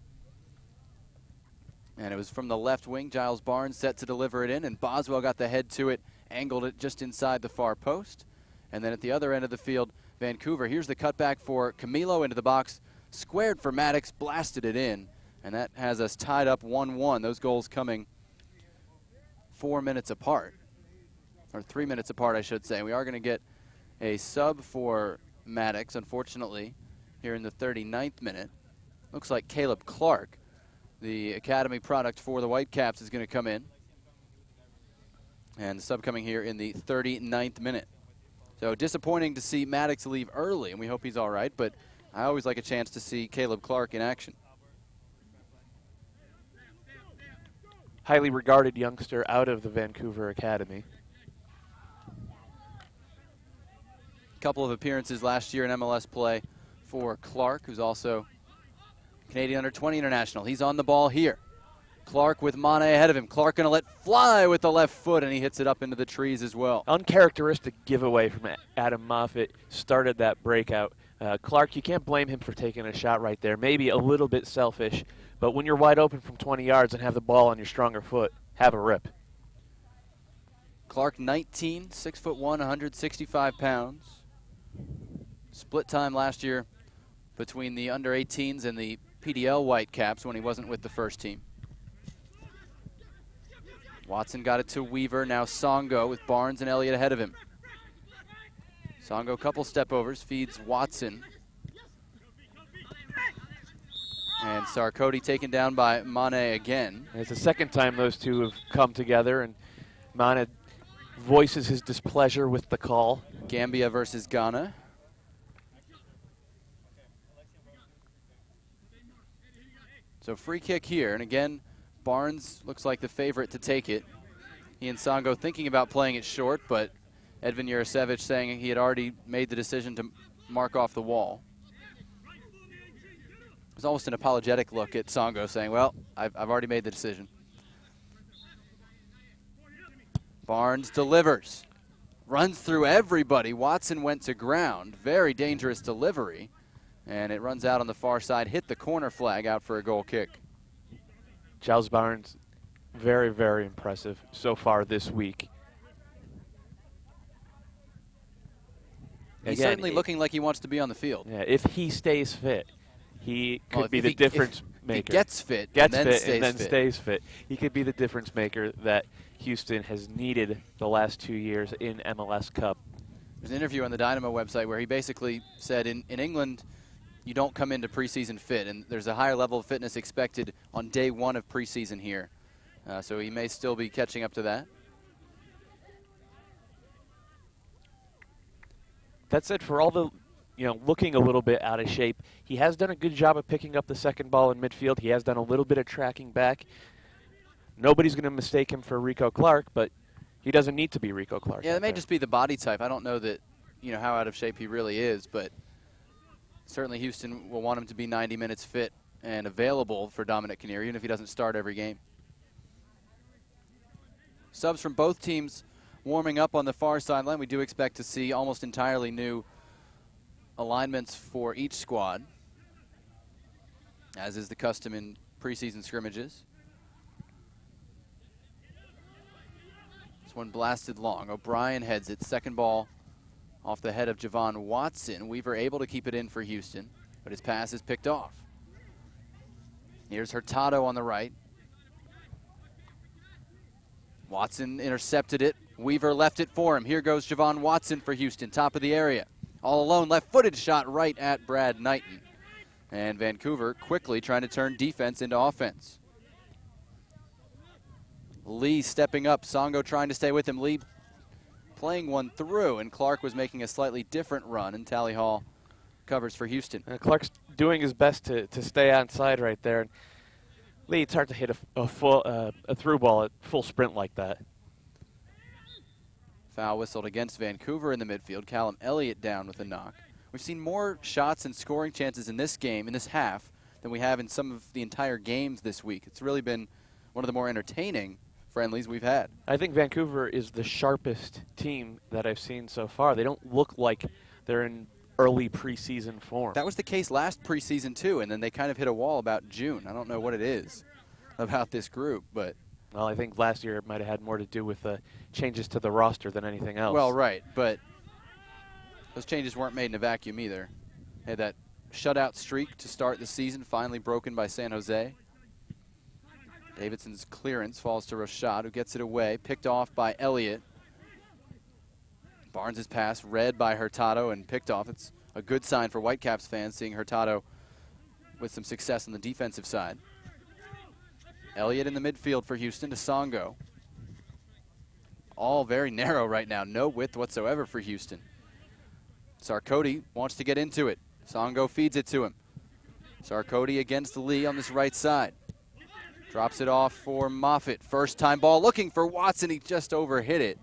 And it was from the left wing. Giles Barnes set to deliver it in, and Boswell got the head to it, angled it just inside the far post. And then at the other end of the field, Vancouver. Here's the cutback for Camilo into the box. Squared for Maddox, blasted it in. And that has us tied up 1-1. Those goals coming 4 minutes apart. Or 3 minutes apart, I should say. We are going to get a sub for Maddox, unfortunately, here in the 39th minute. Looks like Caleb Clark, the academy product for the Whitecaps, is going to come in. And the sub coming here in the 39th minute. So disappointing to see Maddox leave early, and we hope he's all right, but I always like a chance to see Caleb Clark in action. Highly regarded youngster out of the Vancouver Academy. Couple of appearances last year in MLS play for Clark, who's also Canadian under-20 international. He's on the ball here. Clark with Mane ahead of him. Clark going to let fly with the left foot, and he hits it up into the trees as well. Uncharacteristic giveaway from Adam Moffitt started that breakout. Clark, you can't blame him for taking a shot right there. Maybe a little bit selfish, but when you're wide open from 20 yards and have the ball on your stronger foot, have a rip. Clark 19, 6'1", 165 pounds. Split time last year between the under-18s and the PDL Whitecaps when he wasn't with the first team. Watson got it to Weaver. Now Songo with Barnes and Elliott ahead of him. Songo, couple step overs, feeds Watson. And Sarkodie taken down by Mane again. It's the second time those two have come together, and Mane voices his displeasure with the call. Gambia versus Ghana. So free kick here, and again, Barnes looks like the favorite to take it. He and Songo thinking about playing it short, but Edvin Jurasevich saying he had already made the decision to mark off the wall. It was almost an apologetic look at Songo saying, well, I've already made the decision. Barnes delivers. Runs through everybody. Watson went to ground. Very dangerous delivery. And it runs out on the far side. Hit the corner flag out for a goal kick. Giles Barnes, very, very impressive so far this week. He's certainly looking like he wants to be on the field. Yeah, if he stays fit, he could be the difference maker. If he gets fit, and then stays fit. He could be the difference maker that Houston has needed the last 2 years in MLS Cup. There's an interview on the Dynamo website where he basically said in England, you don't come into preseason fit, and there's a higher level of fitness expected on day one of preseason here. So he may still be catching up to that. That said, for all the, looking a little bit out of shape, he has done a good job of picking up the second ball in midfield. He has done a little bit of tracking back. Nobody's going to mistake him for Rico Clark, but he doesn't need to be Rico Clark. Yeah, it may just be the body type. I don't know that, how out of shape he really is, but certainly Houston will want him to be 90 minutes fit and available for Dominic Kinnear, even if he doesn't start every game. Subs from both teams warming up on the far sideline. We do expect to see almost entirely new alignments for each squad, as is the custom in preseason scrimmages. This one blasted long. O'Brien heads it. Second ball off the head of Javon Watson. Weaver able to keep it in for Houston, but his pass is picked off. Here's Hurtado on the right. Watson intercepted it. Weaver left it for him. Here goes Javon Watson for Houston, top of the area. All alone, left-footed shot right at Brad Knighton. And Vancouver quickly trying to turn defense into offense. Lee stepping up. Songo trying to stay with him. Lee playing one through, and Clark was making a slightly different run, and Tally Hall covers for Houston. Clark's doing his best to stay onside right there. And Lee, it's hard to hit a through ball at full sprint like that. Foul whistled against Vancouver in the midfield. Callum Elliott down with a knock. We've seen more shots and scoring chances in this game, in this half, than we have in some of the entire games this week. It's really been one of the more entertaining friendlies we've had. I think Vancouver is the sharpest team that I've seen so far. They don't look like they're in early preseason form. That was the case last preseason too, and then they kind of hit a wall about June. I don't know what it is about this group, but... Well, I think last year it might have had more to do with changes to the roster than anything else. Well, right, but those changes weren't made in a vacuum either. Had that shutout streak to start the season, finally broken by San Jose. Davidson's clearance falls to Rashad, who gets it away, picked off by Elliott. Barnes' pass read by Hurtado and picked off. It's a good sign for Whitecaps fans, seeing Hurtado with some success on the defensive side. Elliott in the midfield for Houston to Songo. All very narrow right now. No width whatsoever for Houston. Sarkodie wants to get into it. Songo feeds it to him. Sarkodie against Lee on this right side. Drops it off for Moffitt. First time ball looking for Watson. He just overhit it.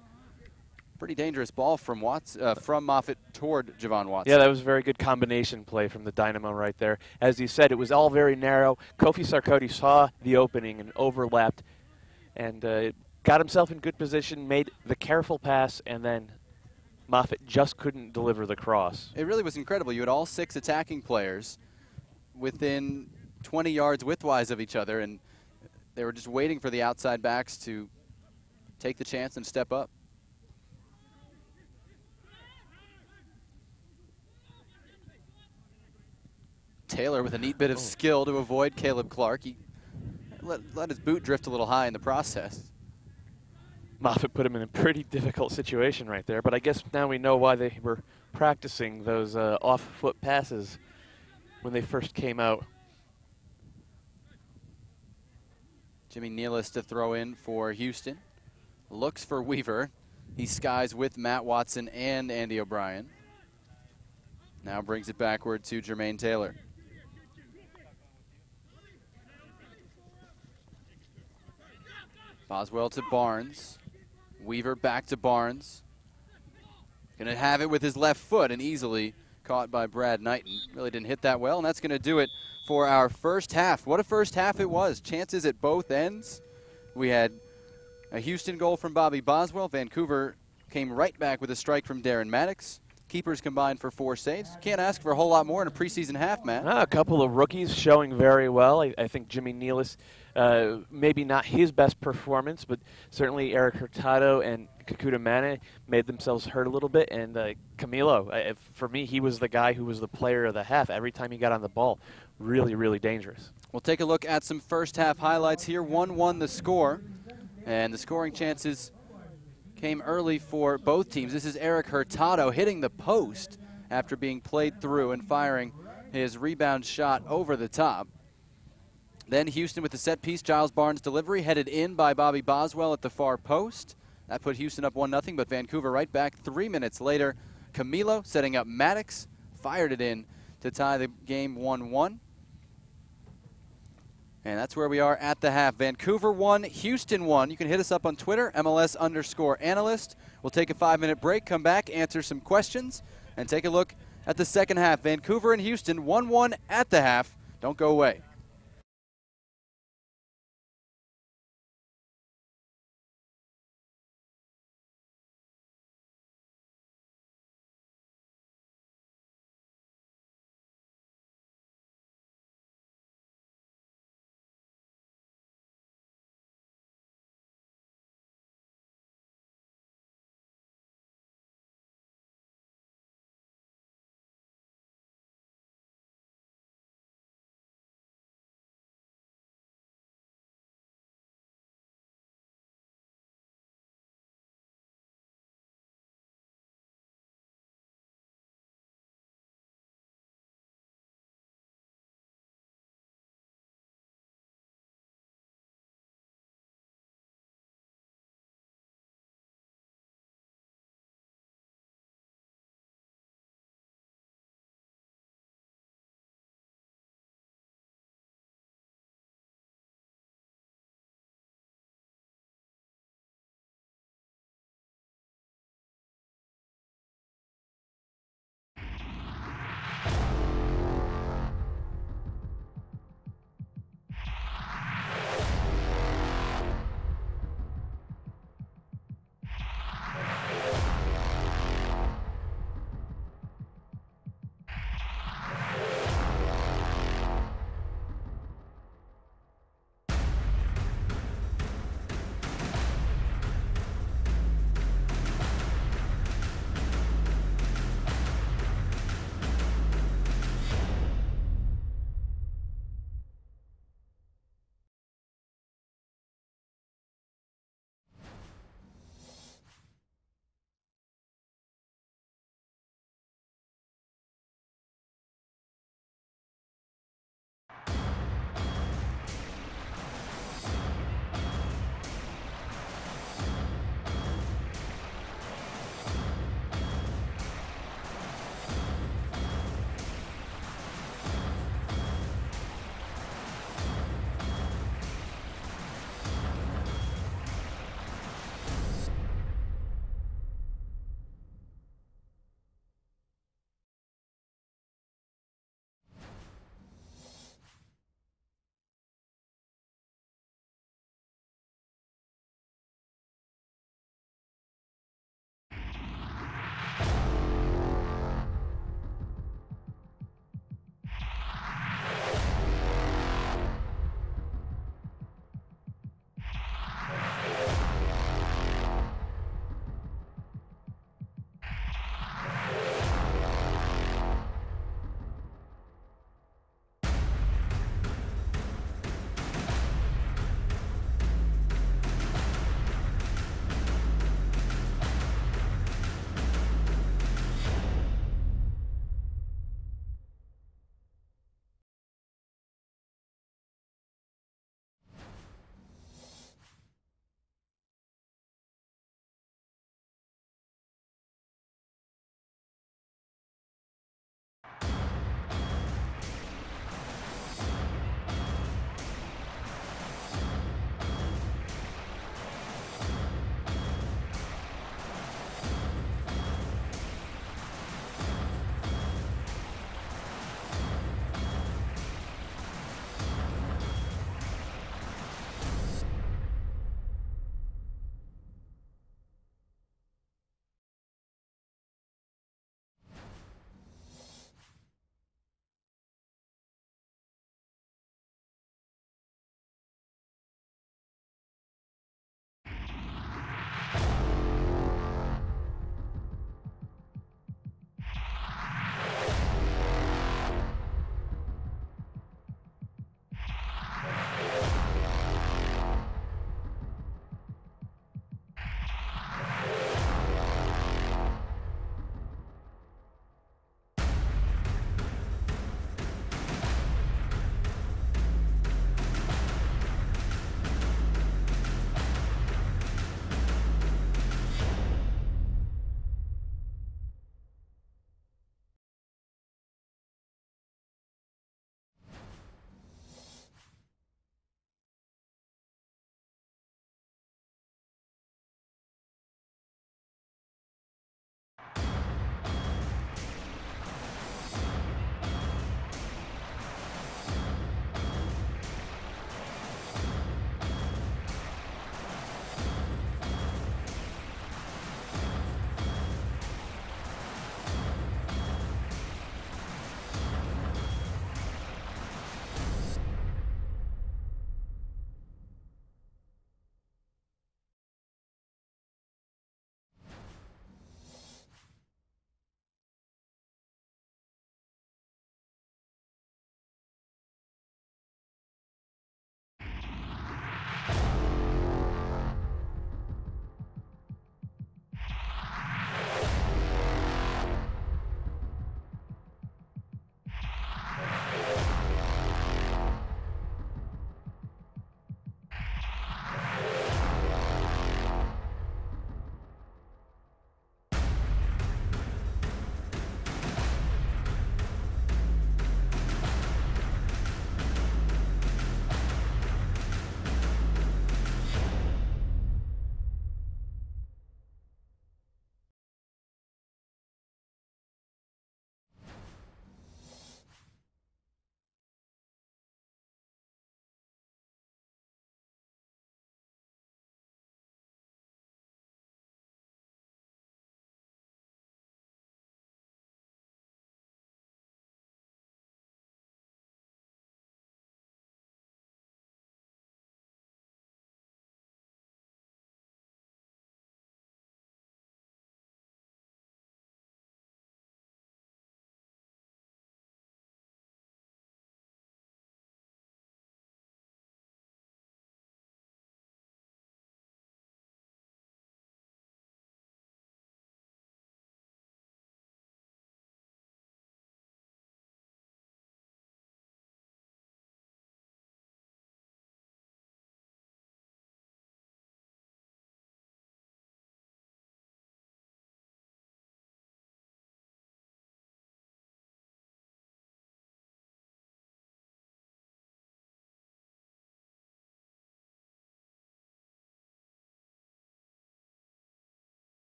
Pretty dangerous ball from Moffitt toward Javon Watson. Yeah, that was a very good combination play from the Dynamo right there. As you said, it was all very narrow. Kofi Sarkodie saw the opening and overlapped and got himself in good position, made the careful pass, and then Moffitt just couldn't deliver the cross. It really was incredible. You had all 6 attacking players within 20 yards widthwise of each other, and they were just waiting for the outside backs to take the chance and step up. Taylor with a neat bit of skill to avoid Caleb Clark. He let his boot drift a little high in the process. Moffitt put him in a pretty difficult situation right there, but I guess now we know why they were practicing those off-foot passes when they first came out. Jimmy Nealis to throw in for Houston. Looks for Weaver. He skies with Matt Watson and Andy O'Brien. Now brings it backward to Jermaine Taylor. Boswell to Barnes. Weaver back to Barnes. Going to have it with his left foot and easily caught by Brad Knighton. Really didn't hit that well, and that's going to do it for our first half. What a first half it was. Chances at both ends. We had a Houston goal from Bobby Boswell. Vancouver came right back with a strike from Darren Maddox. Keepers combined for 4 saves. Can't ask for a whole lot more in a preseason half, Matt. A couple of rookies showing very well. I think Jimmy Nealis, maybe not his best performance, but certainly Eric Hurtado and Kakuta Mane made themselves hurt a little bit. And Camilo, for me, he was the guy who was the player of the half. Every time he got on the ball, really, really dangerous. We'll take a look at some first half highlights here. 1-1 the score, and the scoring chances came early for both teams. This is Eric Hurtado hitting the post after being played through and firing his rebound shot over the top. Then Houston with the set piece. Giles Barnes' delivery headed in by Bobby Boswell at the far post. That put Houston up 1-0, but Vancouver right back 3 minutes later. Camilo setting up Maddox, fired it in to tie the game 1-1. And that's where we are at the half. Vancouver 1, Houston 1. You can hit us up on Twitter, MLS_analyst. We'll take a 5-minute break, come back, answer some questions, and take a look at the second half. Vancouver and Houston 1-1 at the half. Don't go away.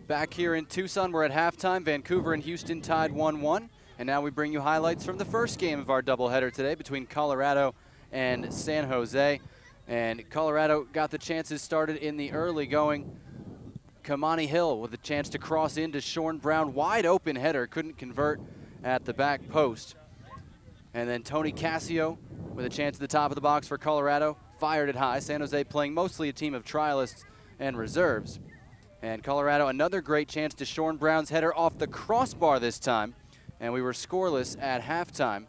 Back here in Tucson, we're at halftime. Vancouver and Houston tied 1-1. And now we bring you highlights from the first game of our doubleheader today between Colorado and San Jose. And Colorado got the chances started in the early going. Kamani Hill with a chance to cross into Shorn Brown. Wide open header, couldn't convert at the back post. And then Tony Cassio with a chance at the top of the box for Colorado. Fired it high. San Jose playing mostly a team of trialists and reserves. And Colorado, another great chance to Shorn Brown's header off the crossbar this time. And we were scoreless at halftime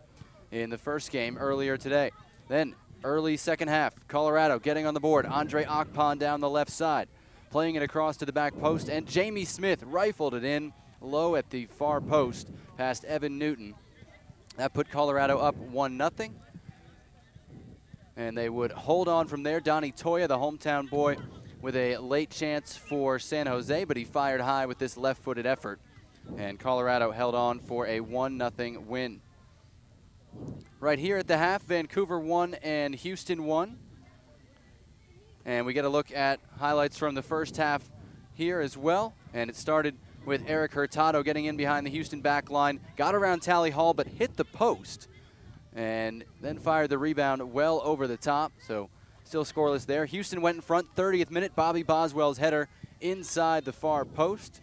in the first game earlier today. Then, early second half, Colorado getting on the board. Andre Akpan down the left side, playing it across to the back post. And Jamie Smith rifled it in low at the far post past Evan Newton. That put Colorado up 1-0. And they would hold on from there. Donnie Toya, the hometown boy, with a late chance for San Jose, but he fired high with this left-footed effort. And Colorado held on for a 1-0 win. Right here at the half, Vancouver won and Houston won. And we get a look at highlights from the first half here as well. And it started with Eric Hurtado getting in behind the Houston back line, got around Tally Hall, but hit the post. And then fired the rebound well over the top. So still scoreless there. Houston went in front, 30th minute. Bobby Boswell's header inside the far post.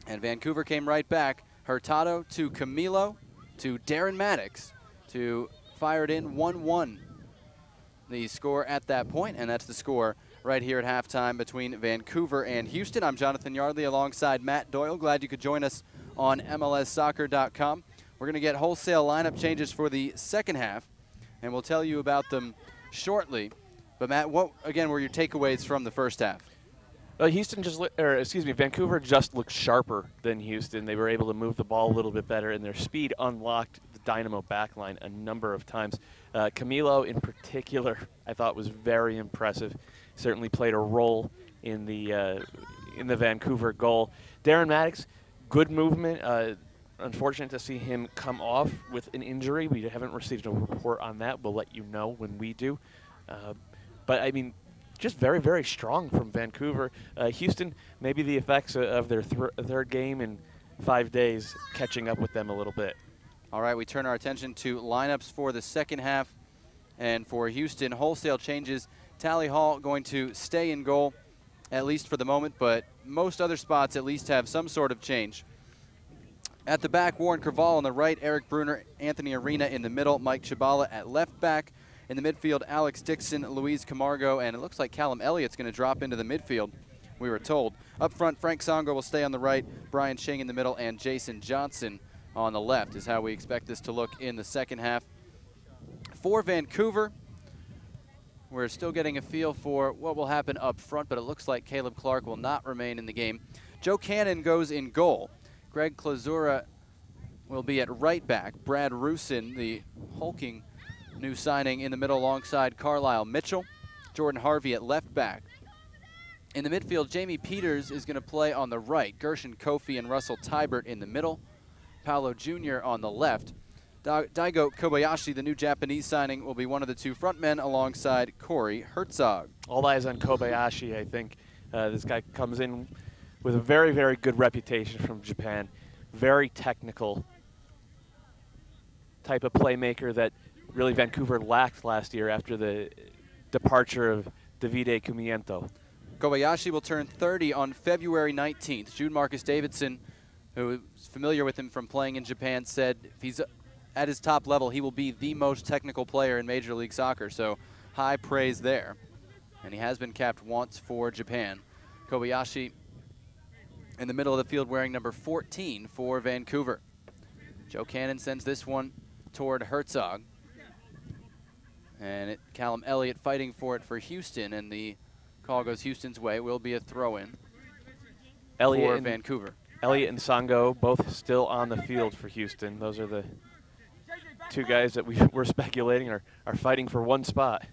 And Vancouver came right back. Hurtado to Camilo to Darren Maddox to fire it in 1-1. The score at that point, and that's the score right here at halftime between Vancouver and Houston. I'm Jonathan Yardley alongside Matt Doyle. Glad you could join us on MLSsoccer.com. We're going to get wholesale lineup changes for the second half, and we'll tell you about them shortly. But Matt, what again were your takeaways from the first half? Vancouver just looked sharper than Houston. They were able to move the ball a little bit better, and their speed unlocked the Dynamo backline a number of times. Camilo, in particular, I thought was very impressive. Certainly played a role in the Vancouver goal. Darren Maddox, good movement. Unfortunate to see him come off with an injury. We haven't received a report on that. We'll let you know when we do. But, I mean, just very, very strong from Vancouver. Houston, maybe the effects of their third game in 5 days catching up with them a little bit. All right, we turn our attention to lineups for the second half. And for Houston, wholesale changes. Tally Hall going to stay in goal, at least for the moment, but most other spots at least have some sort of change. At the back, Warren Creval on the right, Eric Bruner, Anthony Arena in the middle, Mike Chabala at left back. In the midfield, Alex Dixon, Luis Camargo, and it looks like Callum Elliott's going to drop into the midfield, we were told. Up front, Frank Songo will stay on the right, Brian Shing in the middle, and Jason Johnson on the left is how we expect this to look in the second half. For Vancouver, we're still getting a feel for what will happen up front, but it looks like Caleb Clark will not remain in the game. Joe Cannon goes in goal. Greg Klazura will be at right back. Brad Rusin, the hulking new signing, in the middle alongside Carlisle Mitchell. Jordan Harvey at left back. In the midfield, Jamie Peters is going to play on the right. Gershon Kofi and Russell Tybert in the middle. Paolo Jr. on the left. Daigo Kobayashi, the new Japanese signing, will be one of the two front men alongside Corey Herzog. All eyes on Kobayashi, I think. This guy comes in with a very, very good reputation from Japan. Very technical type of playmaker that really Vancouver lacked last year after the departure of Davide Cumiento. Kobayashi will turn 30 on February 19th. Jude Marcus Davidson, who is familiar with him from playing in Japan, said if he's at his top level, he will be the most technical player in Major League Soccer. So high praise there. And he has been capped once for Japan. Kobayashi in the middle of the field wearing number 14 for Vancouver. Joe Cannon sends this one toward Herzog. And Callum Elliott fighting for it for Houston, and the call goes Houston's way. Will be a throw-in for Vancouver. Elliott and Songo both still on the field for Houston. Those are the two guys that we're speculating are fighting for one spot.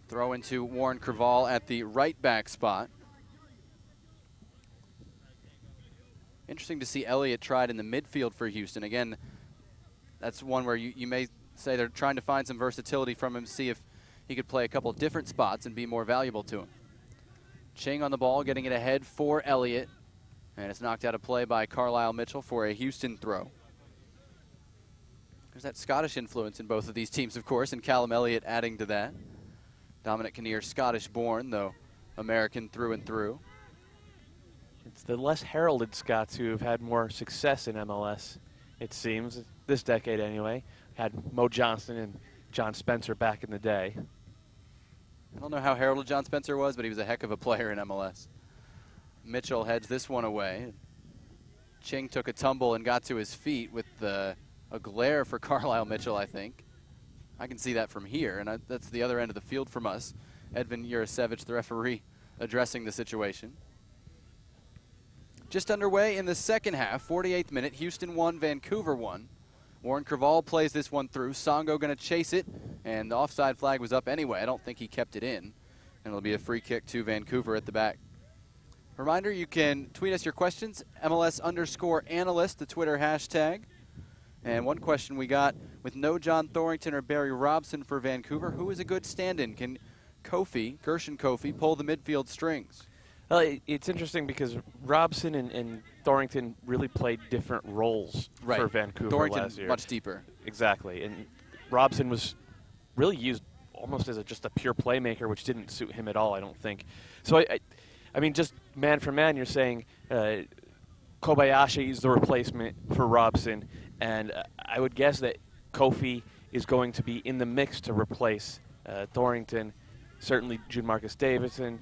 Throw into Warren Creval at the right back spot. Interesting to see Elliott tried in the midfield for Houston. Again, that's one where you may say they're trying to find some versatility from him, see if he could play a couple different spots and be more valuable to him. Ching on the ball, getting it ahead for Elliott. And it's knocked out of play by Carlisle Mitchell for a Houston throw. There's that Scottish influence in both of these teams, of course, and Callum Elliott adding to that. Dominic Kinnear, Scottish-born, though American through and through. It's the less heralded Scots who have had more success in MLS, it seems, this decade anyway. Had Mo Johnston and John Spencer back in the day. I don't know how heralded John Spencer was, but he was a heck of a player in MLS. Mitchell heads this one away. Ching took a tumble and got to his feet with a glare for Carlisle Mitchell, I think. I can see that from here, and that's the other end of the field from us. Edvin Jurasevich, the referee, addressing the situation. Just underway in the second half, 48th minute, Houston 1, Vancouver 1. Warren Creval plays this one through. Songo going to chase it, and the offside flag was up anyway. I don't think he kept it in, and it'll be a free kick to Vancouver at the back. Reminder, you can tweet us your questions, MLS_analyst, the Twitter hashtag. And one question we got, with no John Thorrington or Barry Robson for Vancouver, who is a good stand-in? Can Gershon Kofi, pull the midfield strings? Well, it's interesting because Robson and Thorrington really played different roles for Vancouver Thorrington last year. Much deeper. Exactly. And Robson was really used almost as just a pure playmaker, which didn't suit him at all, I don't think. So, I mean, just man for man, you're saying Kobayashi is the replacement for Robson, and I would guess that Kofi is going to be in the mix to replace Thorrington, certainly June Marcus Davidson,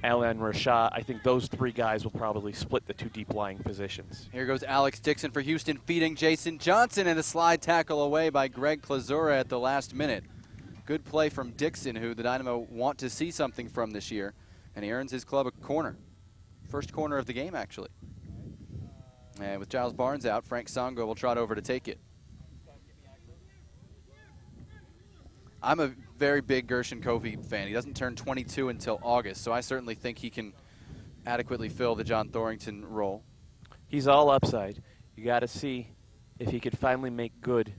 Alan Rashad. I think those three guys will probably split the two deep-lying positions. Here goes Alex Dixon for Houston, feeding Jason Johnson, and a slide tackle away by Greg Klazura at the last minute. Good play from Dixon, who the Dynamo want to see something from this year, and he earns his club a corner. First corner of the game, actually. And with Giles Barnes out, Frank Songo will trot over to take it. I'm a very big Gershon Kofi fan. He doesn't turn 22 until August, so I certainly think he can adequately fill the John Thorrington role. He's all upside. You got to see if he could finally make good.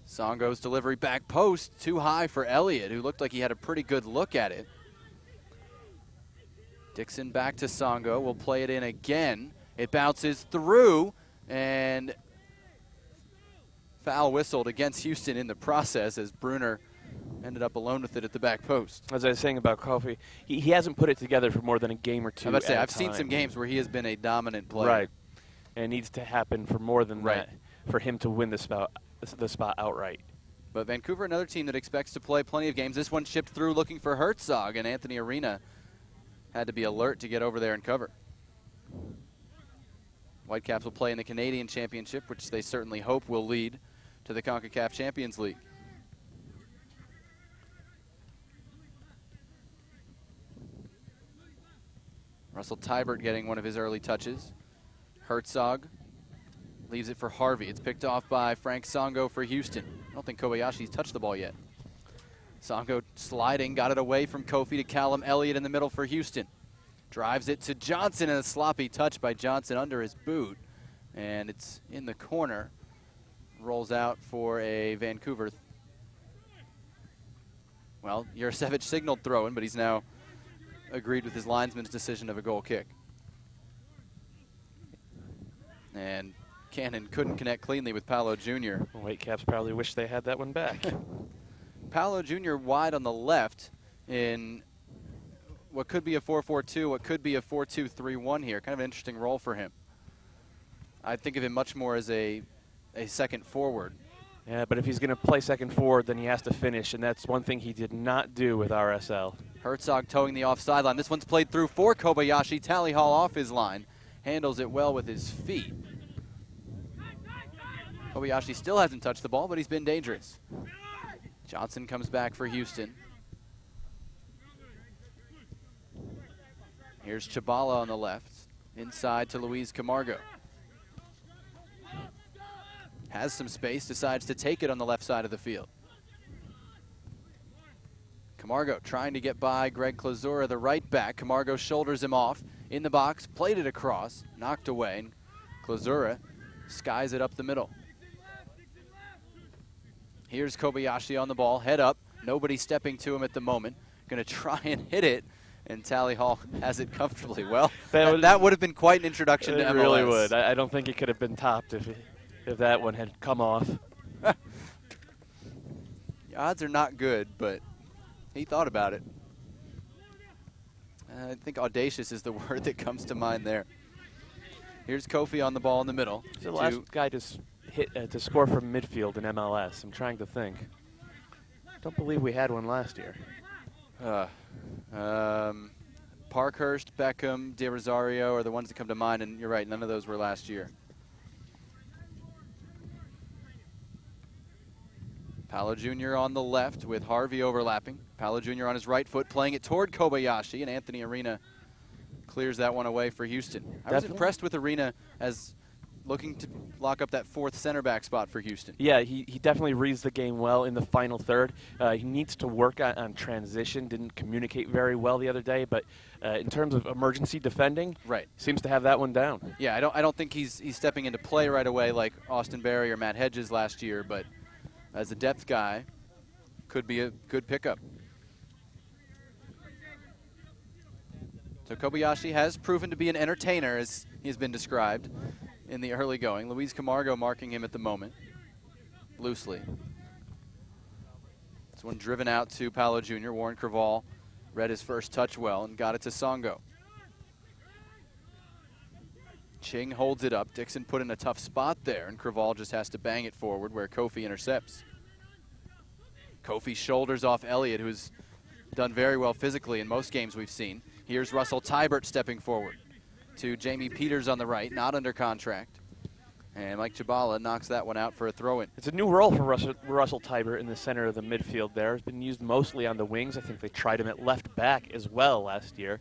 Songo's delivery back post, too high for Elliott, who looked like he had a pretty good look at it. Dixon back to Songo. Will play it in again. It bounces through, and foul whistled against Houston in the process as Bruner ended up alone with it at the back post. As I was saying about Kofi, he hasn't put it together for more than a game or two. I've seen some games where he has been a dominant player. Right. And it needs to happen for more than that for him to win the spot outright. But Vancouver, another team that expects to play plenty of games. This one shipped through looking for Herzog, and Anthony Arena had to be alert to get over there and cover. Whitecaps will play in the Canadian Championship, which they certainly hope will lead to the CONCACAF Champions League. Russell Tybert getting one of his early touches. Herzog leaves it for Harvey. It's picked off by Frank Songo for Houston. I don't think Kobayashi's touched the ball yet. Songo sliding, got it away from Kofi to Callum Elliott in the middle for Houston. Drives it to Johnson, and a sloppy touch by Johnson under his boot. And it's in the corner. Rolls out for a Vancouver. Well, Jurasevich signaled throw-in, but he's now agreed with his linesman's decision of a goal kick. And Cannon couldn't connect cleanly with Paolo Jr. Whitecaps probably wish they had that one back. Paolo Jr. wide on the left in what could be a 4-4-2, what could be a 4-2-3-1 here. Kind of an interesting role for him. I think of him much more as a second forward. Yeah, but if he's going to play second forward, then he has to finish, and that's one thing he did not do with RSL. Herzog towing the offside line. This one's played through for Kobayashi. Tally Hall off his line. Handles it well with his feet. Kobayashi still hasn't touched the ball, but he's been dangerous. Johnson comes back for Houston. Here's Chabala on the left. Inside to Luis Camargo. Has some space, decides to take it on the left side of the field. Camargo trying to get by Greg Klazura, the right back. Camargo shoulders him off in the box, played it across, knocked away, and Klazura skies it up the middle. Here's Kobayashi on the ball, head up, Nobody stepping to him at the moment. Going to try and hit it, and Tally Hall has it comfortably. Well, that would have been quite an introduction to MLS. It really would. I don't think it could have been topped if that one had come off. The odds are not good, but he thought about it. I think audacious is the word that comes to mind there. Here's Kofi on the ball in the middle. He's the last guy to score from midfield in MLS. I'm trying to think. Don't believe we had one last year. Parkhurst, Beckham, De Rosario are the ones that come to mind, and you're right, none of those were last year. Paolo Jr. on the left with Harvey overlapping. Paolo Jr. on his right foot playing it toward Kobayashi, and Anthony Arena clears that one away for Houston. I was impressed with Arena as looking to lock up that fourth center back spot for Houston. Yeah, he definitely reads the game well in the final third. He needs to work on transition. Didn't communicate very well the other day, but in terms of emergency defending, seems to have that one down. Yeah, I don't think he's stepping into play right away like Austin Berry or Matt Hedges last year, but as a depth guy, could be a good pickup. So Kobayashi has proven to be an entertainer, as he's been described in the early going. Luis Camargo marking him at the moment, loosely. This one driven out to Paolo Jr. Warren Creval read his first touch well and got it to Songo. Ching holds it up. Dixon put in a tough spot there, and Creval just has to bang it forward where Kofi intercepts. Kofi shoulders off Elliott, who's done very well physically in most games we've seen. Here's Russell Tybert stepping forward to Jamie Peters on the right, not under contract. And Mike Chabala knocks that one out for a throw-in. It's a new role for Russell Tybert in the center of the midfield there. It's been used mostly on the wings. I think they tried him at left back as well last year.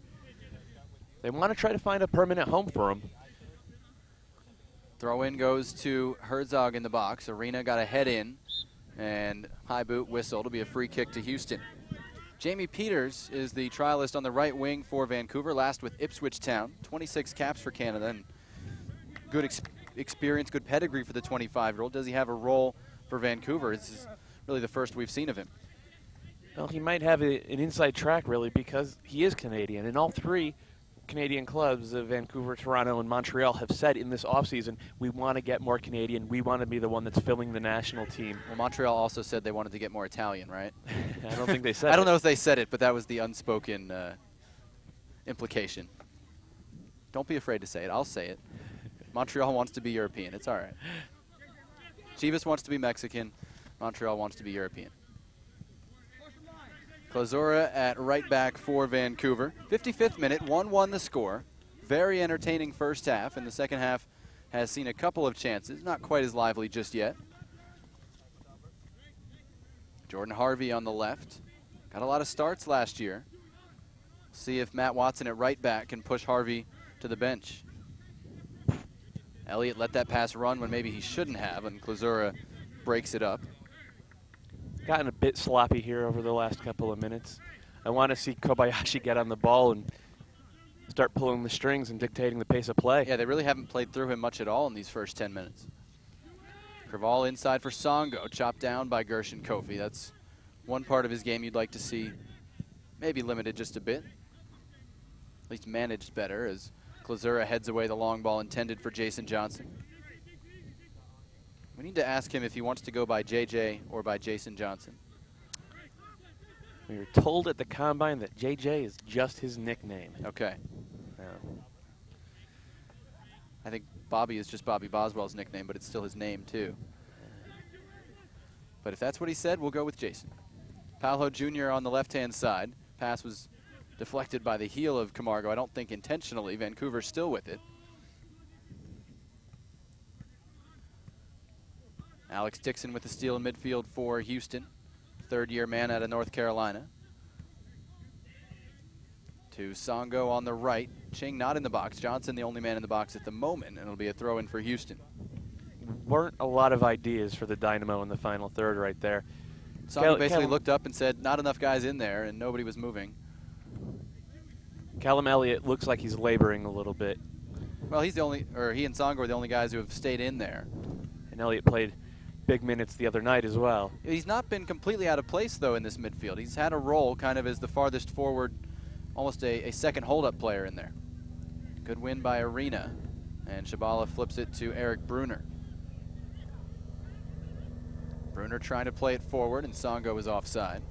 They want to try to find a permanent home for him. Throw-in goes to Herzog in the box. Arena got a head in, and high boot whistle. It'll be a free kick to Houston. Jamie Peters is the trialist on the right wing for Vancouver, last with Ipswich Town. 26 caps for Canada, and good experience, good pedigree for the 25-year-old. Does he have a role for Vancouver? This is really the first we've seen of him. Well, he might have an inside track, really, because he is Canadian, and all three Canadian clubs, Vancouver, Toronto, and Montreal, have said in this offseason, we want to get more Canadian. We want to be the one that's filling the national team. Well, Montreal also said they wanted to get more Italian, right? I don't think they said it. I don't know if they said it, but that was the unspoken implication. Don't be afraid to say it. I'll say it. Montreal wants to be European. It's all right. Chivas wants to be Mexican. Montreal wants to be European. Klazura at right back for Vancouver. 55th minute, 1-1 the score. Very entertaining first half, and the second half has seen a couple of chances. Not quite as lively just yet. Jordan Harvey on the left. Got a lot of starts last year. See if Matt Watson at right back can push Harvey to the bench. Elliott let that pass run when maybe he shouldn't have, and Klazura breaks it up. Gotten a bit sloppy here over the last couple of minutes. I want to see Kobayashi get on the ball and start pulling the strings and dictating the pace of play. Yeah, they really haven't played through him much at all in these first 10 minutes. Creval inside for Songo, chopped down by Gershon Kofi. That's one part of his game you'd like to see maybe limited just a bit. At least managed better as Klazura heads away the long ball intended for Jason Johnson. We need to ask him if he wants to go by JJ or by Jason Johnson. We were told at the Combine that JJ is just his nickname. Okay. Yeah. I think Bobby is just Bobby Boswell's nickname, but it's still his name too. But if that's what he said, we'll go with Jason. Paolo Jr. on the left-hand side. Pass was deflected by the heel of Camargo. I don't think intentionally. Vancouver still with it. Alex Dixon with the steal in midfield for Houston. Third-year man out of North Carolina. To Songo on the right. Ching not in the box. Johnson the only man in the box at the moment, and it'll be a throw-in for Houston. Weren't a lot of ideas for the Dynamo in the final third right there. Songo basically looked up and said, not enough guys in there, and nobody was moving. Callum Elliott looks like he's laboring a little bit. Well, he and Songo are the only guys who have stayed in there. And Elliott played big minutes the other night as well. He's not been completely out of place, though, in this midfield. He's had a role kind of as the farthest forward, almost a second hold-up player in there. Good win by Arena, and Shabala flips it to Eric Bruner. Bruner trying to play it forward, and Songo is offside.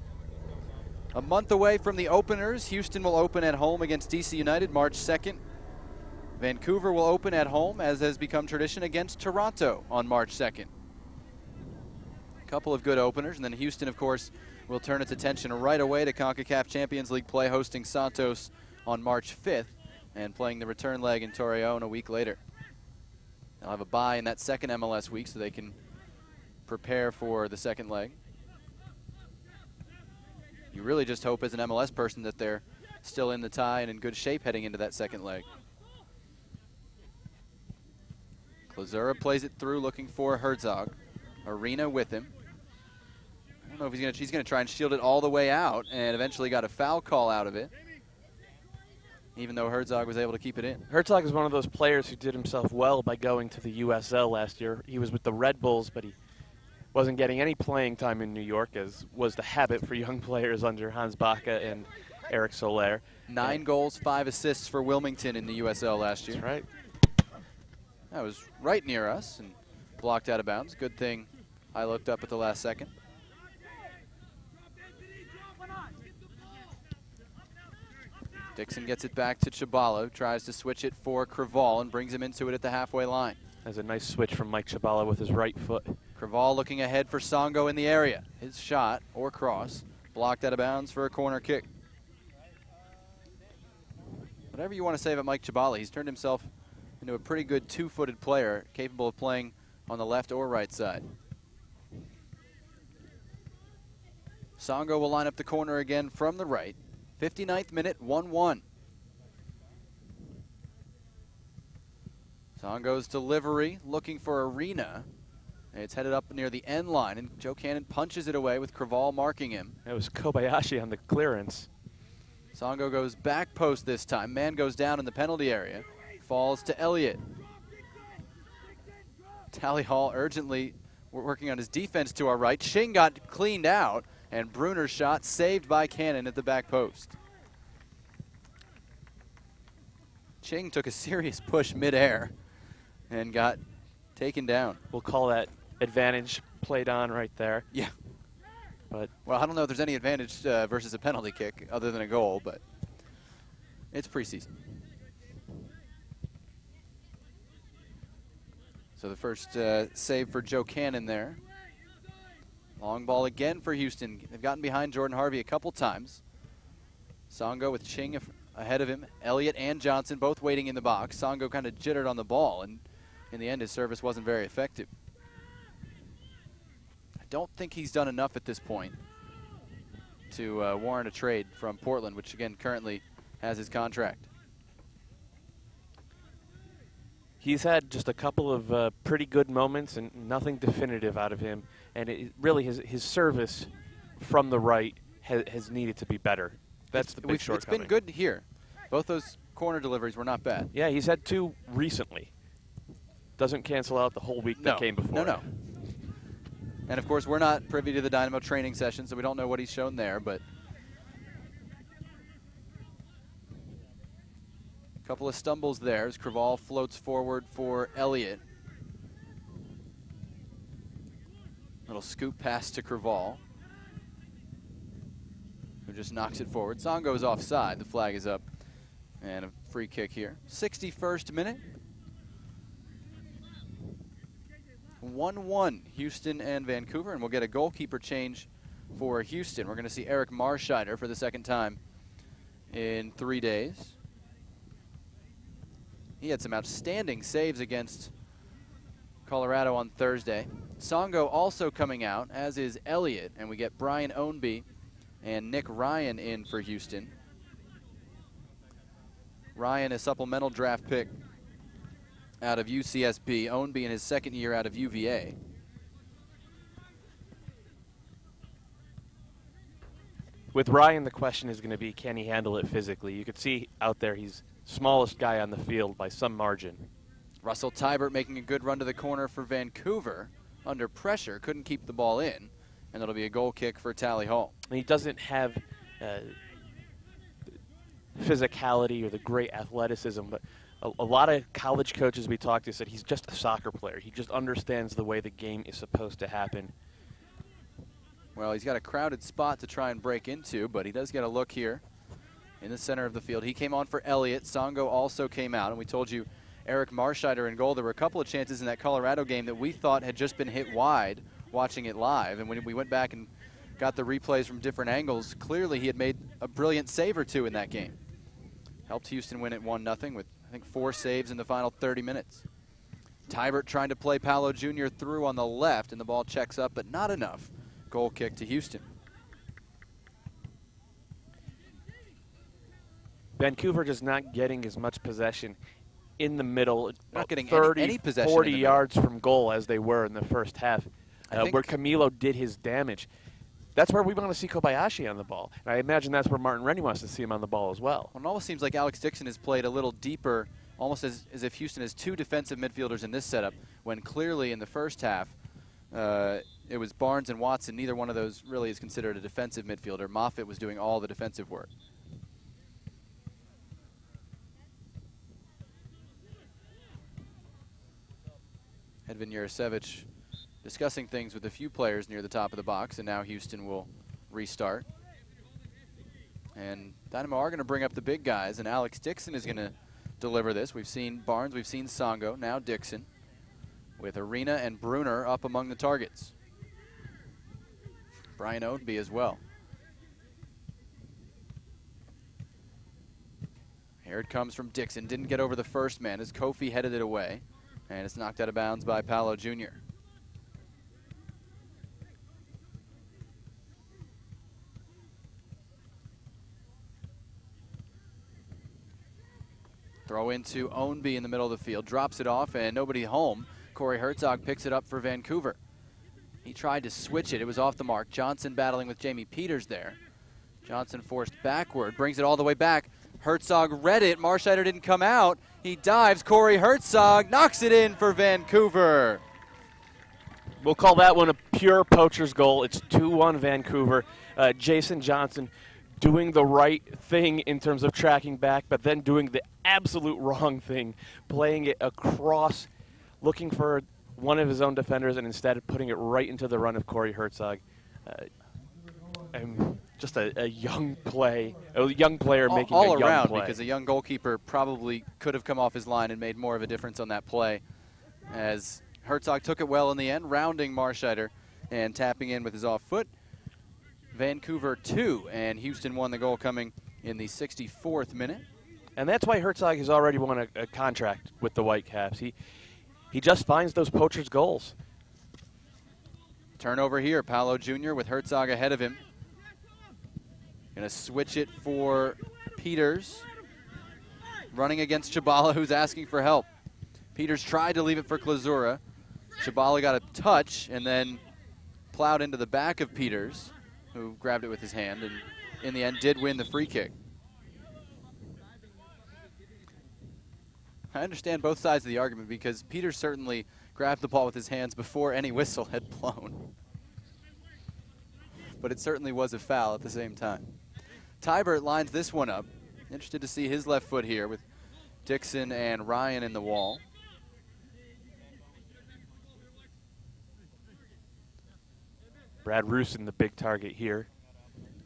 A month away from the openers, Houston will open at home against DC United March 2nd. Vancouver will open at home, as has become tradition, against Toronto on March 2nd. A couple of good openers, and then Houston, of course, will turn its attention right away to CONCACAF Champions League play, hosting Santos on March 5th and playing the return leg in Torreon a week later. They'll have a bye in that second MLS week so they can prepare for the second leg. You really just hope as an MLS person that they're still in the tie and in good shape heading into that second leg. Klazura plays it through, looking for Herzog. Arena with him. I don't know if he's gonna try and shield it all the way out, and eventually got a foul call out of it, even though Herzog was able to keep it in. Herzog is one of those players who did himself well by going to the USL last year. He was with the Red Bulls, but he wasn't getting any playing time in New York, as was the habit for young players under Hans Baca and Eric Soler. 9 goals, 5 assists for Wilmington in the USL last year. That's right. That was right near us and blocked out of bounds. Good thing I looked up at the last second. Dixon gets it back to Chabala, tries to switch it for Creval and brings him into it at the halfway line. That's a nice switch from Mike Chabala with his right foot. Creval looking ahead for Songo in the area. His shot, or cross, blocked out of bounds for a corner kick. Whatever you want to say about Mike Chabala, he's turned himself into a pretty good two-footed player, capable of playing on the left or right side. Songo will line up the corner again from the right. 59th minute, 1-1. Songo's delivery, looking for Arena. It's headed up near the end line, and Joe Cannon punches it away with Creval marking him. It was Kobayashi on the clearance. Songo goes back post this time. Man goes down in the penalty area. Falls to Elliott. Tally Hall urgently working on his defense to our right. Ching got cleaned out, and Bruner's shot saved by Cannon at the back post. Ching took a serious push midair and got taken down. We'll call that advantage played on right there. Yeah. But well, I don't know if there's any advantage versus a penalty kick other than a goal, but it's preseason. So the first save for Joe Cannon there. Long ball again for Houston. They've gotten behind Jordan Harvey a couple times. Songo with Ching ahead of him. Elliott and Johnson both waiting in the box. Songo kind of jittered on the ball, and in the end his service wasn't very effective. I don't think he's done enough at this point to warrant a trade from Portland, which again currently has his contract. he's had just a couple of pretty good moments and nothing definitive out of him. And it really his service from the right has needed to be better. That's the big shortcoming. It's been good here. Both those corner deliveries were not bad. Yeah, he's had two recently. Doesn't cancel out the whole week that came before. No. And, of course, we're not privy to the Dynamo training session, so we don't know what he's shown there. But a couple of stumbles there as Creval floats forward for Elliott. Little scoop pass to Creval, who just knocks it forward. Songo is offside. The flag is up. And a free kick here. 61st minute. 1-1 Houston and Vancouver, and we'll get a goalkeeper change for Houston. We're going to see Eric Marscheider for the second time in 3 days. He had some outstanding saves against Colorado on Thursday. Songo also coming out, as is Elliott, and we get Brian Ownby and Nick Ryan in for Houston. Ryan, a supplemental draft pick out of UCSB, Ownby in his second year out of UVA. With Ryan, the question is going to be, can he handle it physically? You could see out there he's smallest guy on the field by some margin. Russell Tybert making a good run to the corner for Vancouver. under pressure, couldn't keep the ball in, and it'll be a goal kick for Tally Hall. And he doesn't have physicality or the great athleticism, but a lot of college coaches we talked to said he's just a soccer player. He just understands the way the game is supposed to happen. Well, he's got a crowded spot to try and break into, but he does get a look here in the center of the field. He came on for Elliott. Songo also came out, and we told you Eric Marscheider in goal. There were a couple of chances in that Colorado game that we thought had just been hit wide watching it live, and when we went back and got the replays from different angles, clearly he had made a brilliant save or two in that game. Helped Houston win it 1-0 with, I think, 4 saves in the final 30 minutes. Tybert trying to play Paolo Jr. through on the left, and the ball checks up, but not enough. Goal kick to Houston. Vancouver just not getting as much possession in the middle, not getting 30, any possession 40 in the yards from goal as they were in the first half, where Camilo did his damage. That's where we want to see Kobayashi on the ball. And I imagine that's where Martin Rennie wants to see him on the ball as well. Well, it almost seems like Alex Dixon has played a little deeper, almost as if Houston has 2 defensive midfielders in this setup, when clearly in the first half it was Barnes and Watson. Neither one of those really is considered a defensive midfielder. Moffitt was doing all the defensive work. Edvin Jurasevich discussing things with a few players near the top of the box, and now Houston will restart. And Dynamo are going to bring up the big guys, and Alex Dixon is going to deliver this. We've seen Barnes, we've seen Songo, now Dixon, with Arena and Bruner up among the targets. Brian Oadby as well. Here it comes from Dixon. Didn't get over the first man as Kofi headed it away, and it's knocked out of bounds by Paolo Jr. Throw into Ownby in the middle of the field, drops it off, and nobody home. Corey Herzog picks it up for Vancouver. He tried to switch it. It was off the mark. Johnson battling with Jamie Peters there. Johnson forced backward, brings it all the way back. Herzog read it. Marscheider didn't come out. He dives. Corey Herzog knocks it in for Vancouver. We'll call that one a pure poacher's goal. It's 2-1 Vancouver. Jason Johnson doing the right thing in terms of tracking back, but then doing the absolute wrong thing, playing it across, looking for one of his own defenders, and instead putting it right into the run of Corey Herzog. Just a young play, a young player making all a young around play. Because a young goalkeeper probably could have come off his line and made more of a difference on that play, as Herzog took it well in the end, rounding Marscheider and tapping in with his off foot. Vancouver 2, and Houston won the goal coming in the 64th minute. And that's why Herzog has already won a contract with the Whitecaps. He just finds those poacher's goals. Turnover here, Paolo Jr. with Herzog ahead of him. Gonna switch it for Peters. Running against Chabala, who's asking for help. Peters tried to leave it for Klazura. Chabala got a touch and then plowed into the back of Peters, who grabbed it with his hand and in the end did win the free kick. I understand both sides of the argument because Peters certainly grabbed the ball with his hands before any whistle had blown. But it certainly was a foul at the same time. Tybert lines this one up. Interested to see his left foot here with Dixon and Ryan in the wall. Brad Rusin, the big target here.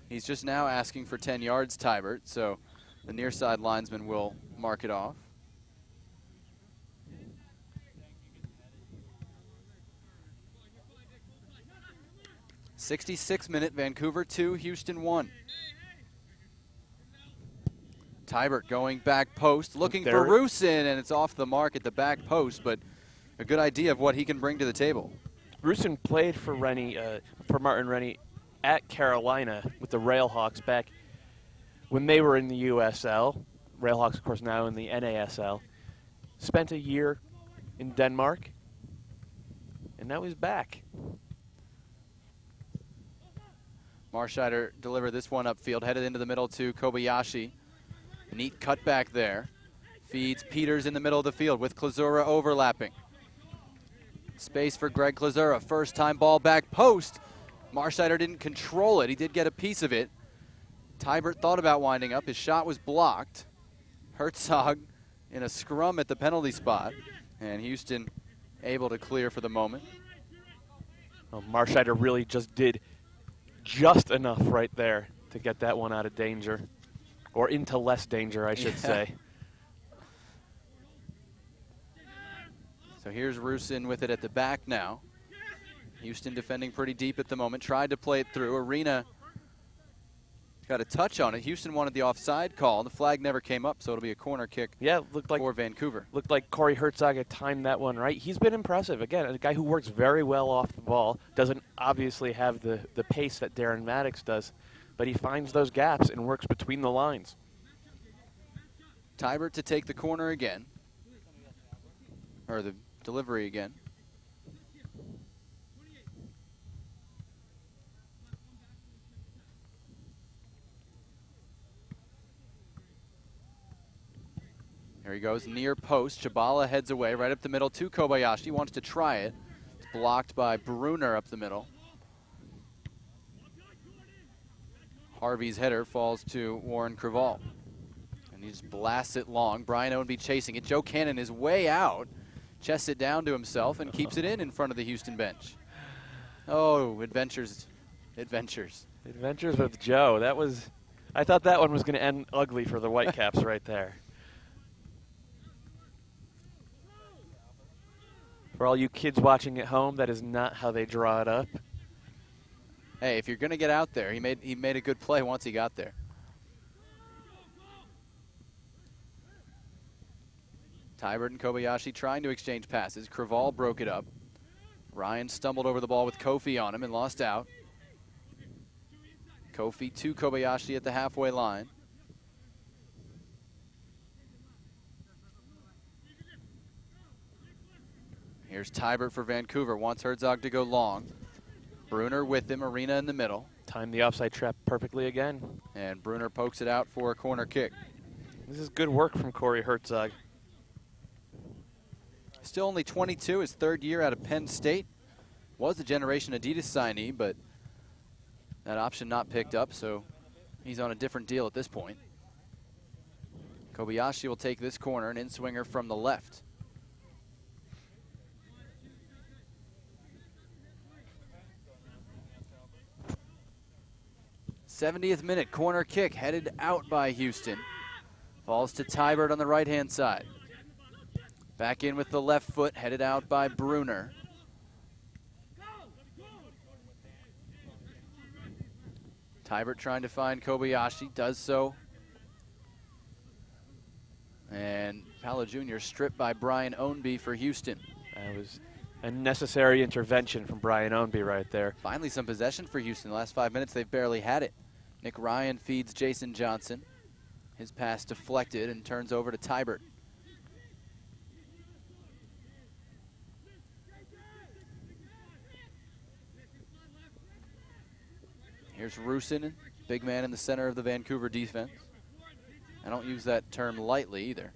He's just now asking for 10 yards, Tybert, so the near side linesman will mark it off. '66th minute, Vancouver 2, Houston 1. Tybert going back post, looking for Rusin, and it's off the mark at the back post, but a good idea of what he can bring to the table. Rusin played for Martin Rennie at Carolina with the Railhawks back when they were in the USL. Railhawks, of course, now in the NASL. Spent a year in Denmark, and now he's back. Marscheider delivered this one upfield, headed into the middle to Kobayashi. A neat cutback there. Feeds Peters in the middle of the field with Klazura overlapping. Space for Greg Klazura. First time ball back post. Marscheider didn't control it. He did get a piece of it. Tybert thought about winding up. His shot was blocked. Herzog in a scrum at the penalty spot. And Houston able to clear for the moment. Well, Marscheider really just did just enough right there to get that one out of danger. Or into less danger, I should say. So here's Rusin with it at the back now. Houston defending pretty deep at the moment. Tried to play it through. Arena got a touch on it. Houston wanted the offside call. The flag never came up, so it'll be a corner kick for Vancouver. Looked like Corey Herzog had timed that one right. He's been impressive. Again, a guy who works very well off the ball. Doesn't obviously have the pace that Darren Maddox does, but he finds those gaps and works between the lines. Tybert to take the corner again. Or the delivery again. There he goes, near post. Chabala heads away, right up the middle to Kobayashi. Wants to try it. It's blocked by Bruner up the middle. Harvey's header falls to Warren Creval. And he just blasts it long. Brian Ownby chasing it. Joe Cannon is way out. Chests it down to himself and keeps it in front of the Houston bench. Oh, adventures. Adventures with Joe. I thought that one was going to end ugly for the Whitecaps right there. For all you kids watching at home, that is not how they draw it up. Hey, if you're going to get out there, he made a good play once he got there. Tybert and Kobayashi trying to exchange passes. Creval broke it up. Ryan stumbled over the ball with Kofi on him and lost out. Kofi to Kobayashi at the halfway line. Here's Tybert for Vancouver. Wants Herzog to go long. Bruner with him. Arena in the middle. Timed the offside trap perfectly again. And Bruner pokes it out for a corner kick. This is good work from Corey Herzog. Still only 22, his third year out of Penn State. Was a Generation Adidas signee, but that option not picked up, so he's on a different deal at this point. Kobayashi will take this corner, an in-swinger from the left. 70th minute, corner kick headed out by Houston. Falls to Tybert on the right-hand side. Back in with the left foot, headed out by Bruner. Tybert trying to find Kobayashi, does so. And Paolo Jr. stripped by Brian Ownby for Houston. That was a necessary intervention from Brian Ownby right there. Finally some possession for Houston. The last 5 minutes they've barely had it. Nick Ryan feeds Jason Johnson. His pass deflected and turns over to Tybert. Here's Rusin, big man in the center of the Vancouver defense. I don't use that term lightly either.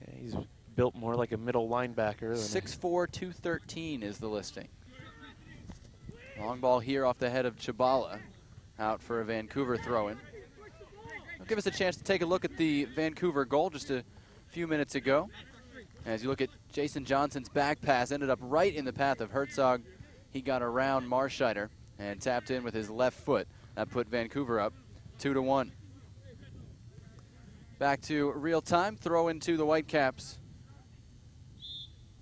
Yeah, he's built more like a middle linebacker. 6'4", 213 is the listing. Long ball here off the head of Chabala, out for a Vancouver throw-in. It'll give us a chance to take a look at the Vancouver goal just a few minutes ago. As you look at Jason Johnson's back pass, ended up right in the path of Herzog. He got around Marscheider and tapped in with his left foot. That put Vancouver up 2-1. Back to real time, throw into the Whitecaps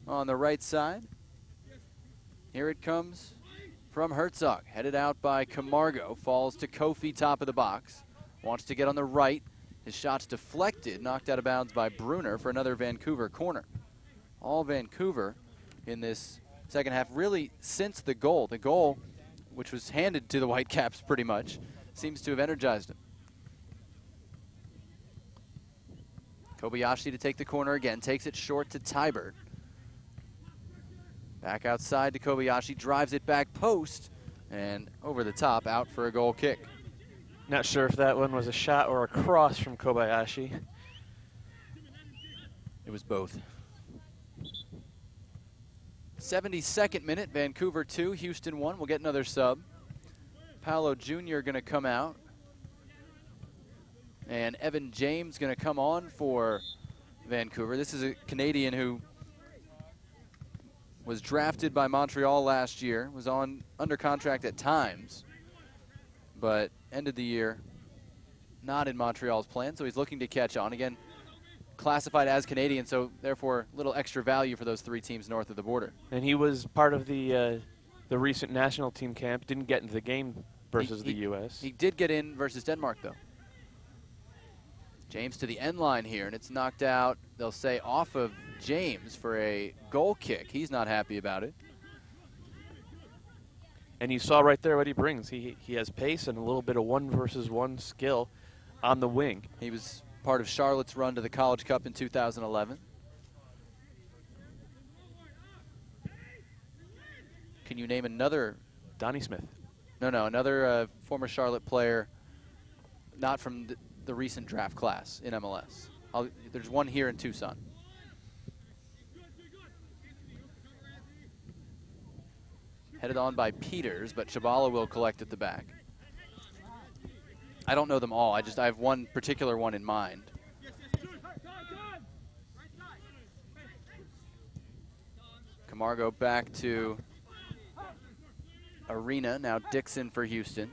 on the right side. Here it comes from Herzog, headed out by Camargo, falls to Kofi, top of the box. Wants to get on the right. His shot's deflected, knocked out of bounds by Bruner for another Vancouver corner. All Vancouver in this second half, really since the goal. The goal, which was handed to the Whitecaps pretty much, seems to have energized him. Kobayashi to take the corner again, takes it short to Tybert. Back outside to Kobayashi, drives it back post, and over the top, out for a goal kick. Not sure if that one was a shot or a cross from Kobayashi. It was both. 72nd minute, Vancouver 2, Houston 1. We'll get another sub. Paolo Jr. going to come out. And Evan James going to come on for Vancouver. This is a Canadian who was drafted by Montreal last year, was under contract at times, but ended the year not in Montreal's plan, so he's looking to catch on. Again, classified as Canadian, so therefore little extra value for those 3 teams north of the border. And he was part of the recent national team camp, didn't get into the game versus the U.S. He did get in versus Denmark, though. James to the end line here, and it's knocked out, they'll say, off of James for a goal kick. He's not happy about it. And you saw right there what he brings. He has pace and a little bit of 1-versus-1 skill on the wing. He was part of Charlotte's run to the College Cup in 2011. Can you name another? Donnie Smith. No, another former Charlotte player, not from the recent draft class in MLS. There's one here in Tucson. Headed on by Peters, but Chabala will collect at the back. I don't know them all. I have one particular one in mind. Camargo back to Arena. Now Dixon for Houston.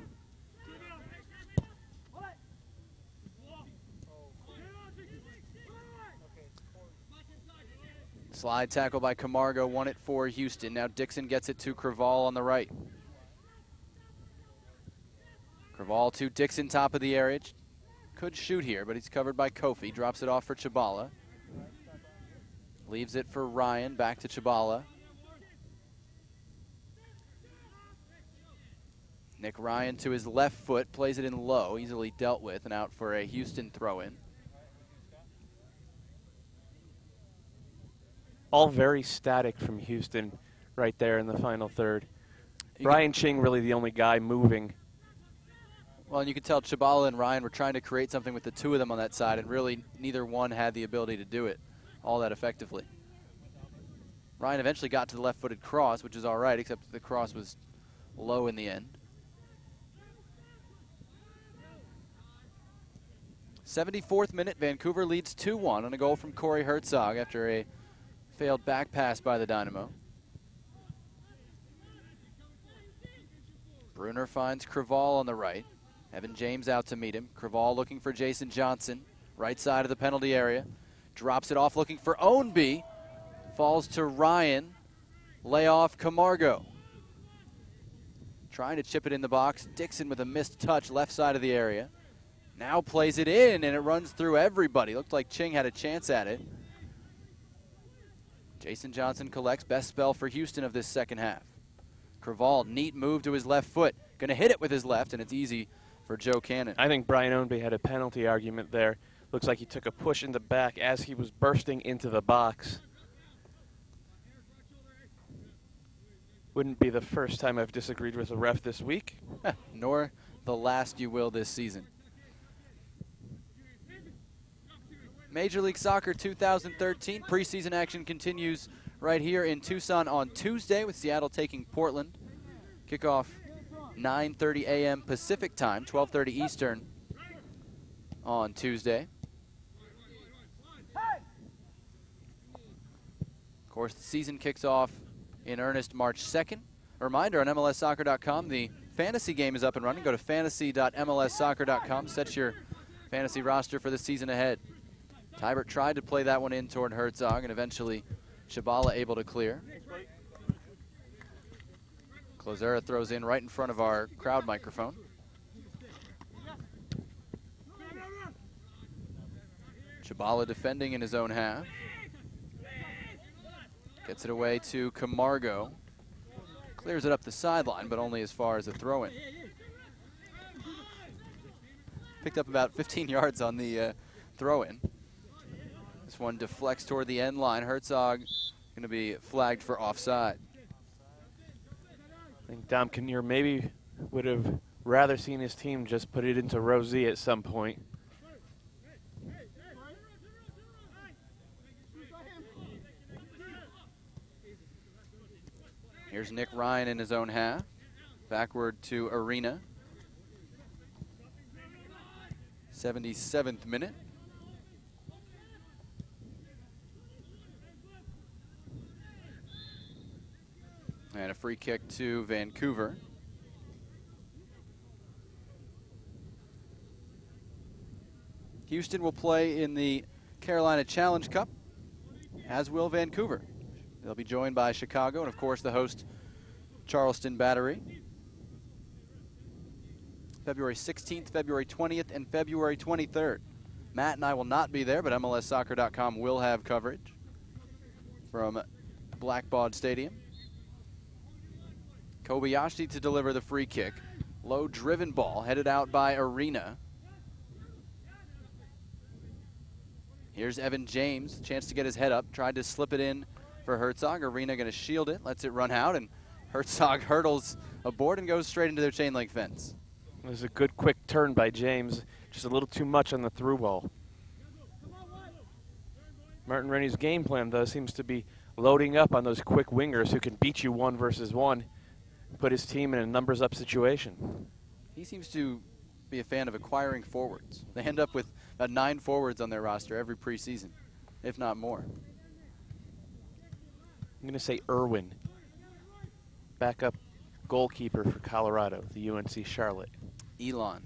Slide tackle by Camargo, won it for Houston. Now Dixon gets it to Creval on the right. Creval to Dixon, top of the area. Could shoot here, but he's covered by Kofi. Drops it off for Chabala. Leaves it for Ryan, back to Chabala. Nick Ryan to his left foot, plays it in low, easily dealt with, and out for a Houston throw-in. All very static from Houston right there in the final third. Ryan Ching really the only guy moving. Well, and you can tell Chabala and Ryan were trying to create something with the 2 of them on that side, and really neither one had the ability to do it all that effectively. Ryan eventually got to the left-footed cross, which is all right, except the cross was low in the end. 74th minute, Vancouver leads 2-1 on a goal from Corey Herzog after a failed back pass by the Dynamo. Bruner finds Creval on the right. Evan James out to meet him. Creval looking for Jason Johnson. Right side of the penalty area. Drops it off looking for Ownby. Falls to Ryan. Lay off Camargo. Trying to chip it in the box. Dixon with a missed touch left side of the area. Now plays it in and it runs through everybody. Looked like Ching had a chance at it. Jason Johnson collects. Best spell for Houston of this second half. Creval, neat move to his left foot. Going to hit it with his left, and it's easy for Joe Cannon. I think Brian Ownby had a penalty argument there. Looks like he took a push in the back as he was bursting into the box. Wouldn't be the first time I've disagreed with a ref this week. Nor the last you will this season. Major League Soccer 2013 preseason action continues right here in Tucson on Tuesday with Seattle taking Portland. Kickoff 9:30 a.m. Pacific time, 12:30 Eastern on Tuesday. Of course, the season kicks off in earnest March 2nd. A reminder on MLSsoccer.com, the fantasy game is up and running. Go to fantasy.mlssoccer.com, set your fantasy roster for the season ahead. Tybert tried to play that one in toward Herzog, and eventually Chabala able to clear. Closera throws in right in front of our crowd microphone. Chabala defending in his own half. Gets it away to Camargo. Clears it up the sideline, but only as far as a throw-in. Picked up about 15 yards on the throw-in. This one deflects toward the end line. Herzog going to be flagged for offside. I think Dom Kinnear maybe would have rather seen his team just put it into Rosie at some point. Here's Nick Ryan in his own half. Backward to Arena. 77th minute. And a free kick to Vancouver. Houston will play in the Carolina Challenge Cup, as will Vancouver. They'll be joined by Chicago and, of course, the host, Charleston Battery. February 16th, February 20th, and February 23rd. Matt and I will not be there, but MLSsoccer.com will have coverage from Blackbaud Stadium. Kobayashi to deliver the free kick. Low driven ball headed out by Arena. Here's Evan James, chance to get his head up, tried to slip it in for Herzog. Arena going to shield it, lets it run out, and Herzog hurdles aboard and goes straight into their chain link fence. It was a good quick turn by James, just a little too much on the through ball. Martin Rennie's game plan, though, seems to be loading up on those quick wingers who can beat you 1 versus 1, put his team in a numbers up situation. He seems to be a fan of acquiring forwards. They end up with about 9 forwards on their roster every preseason, if not more. I'm going to say Irwin, backup goalkeeper for Colorado, the UNC Charlotte. Elon.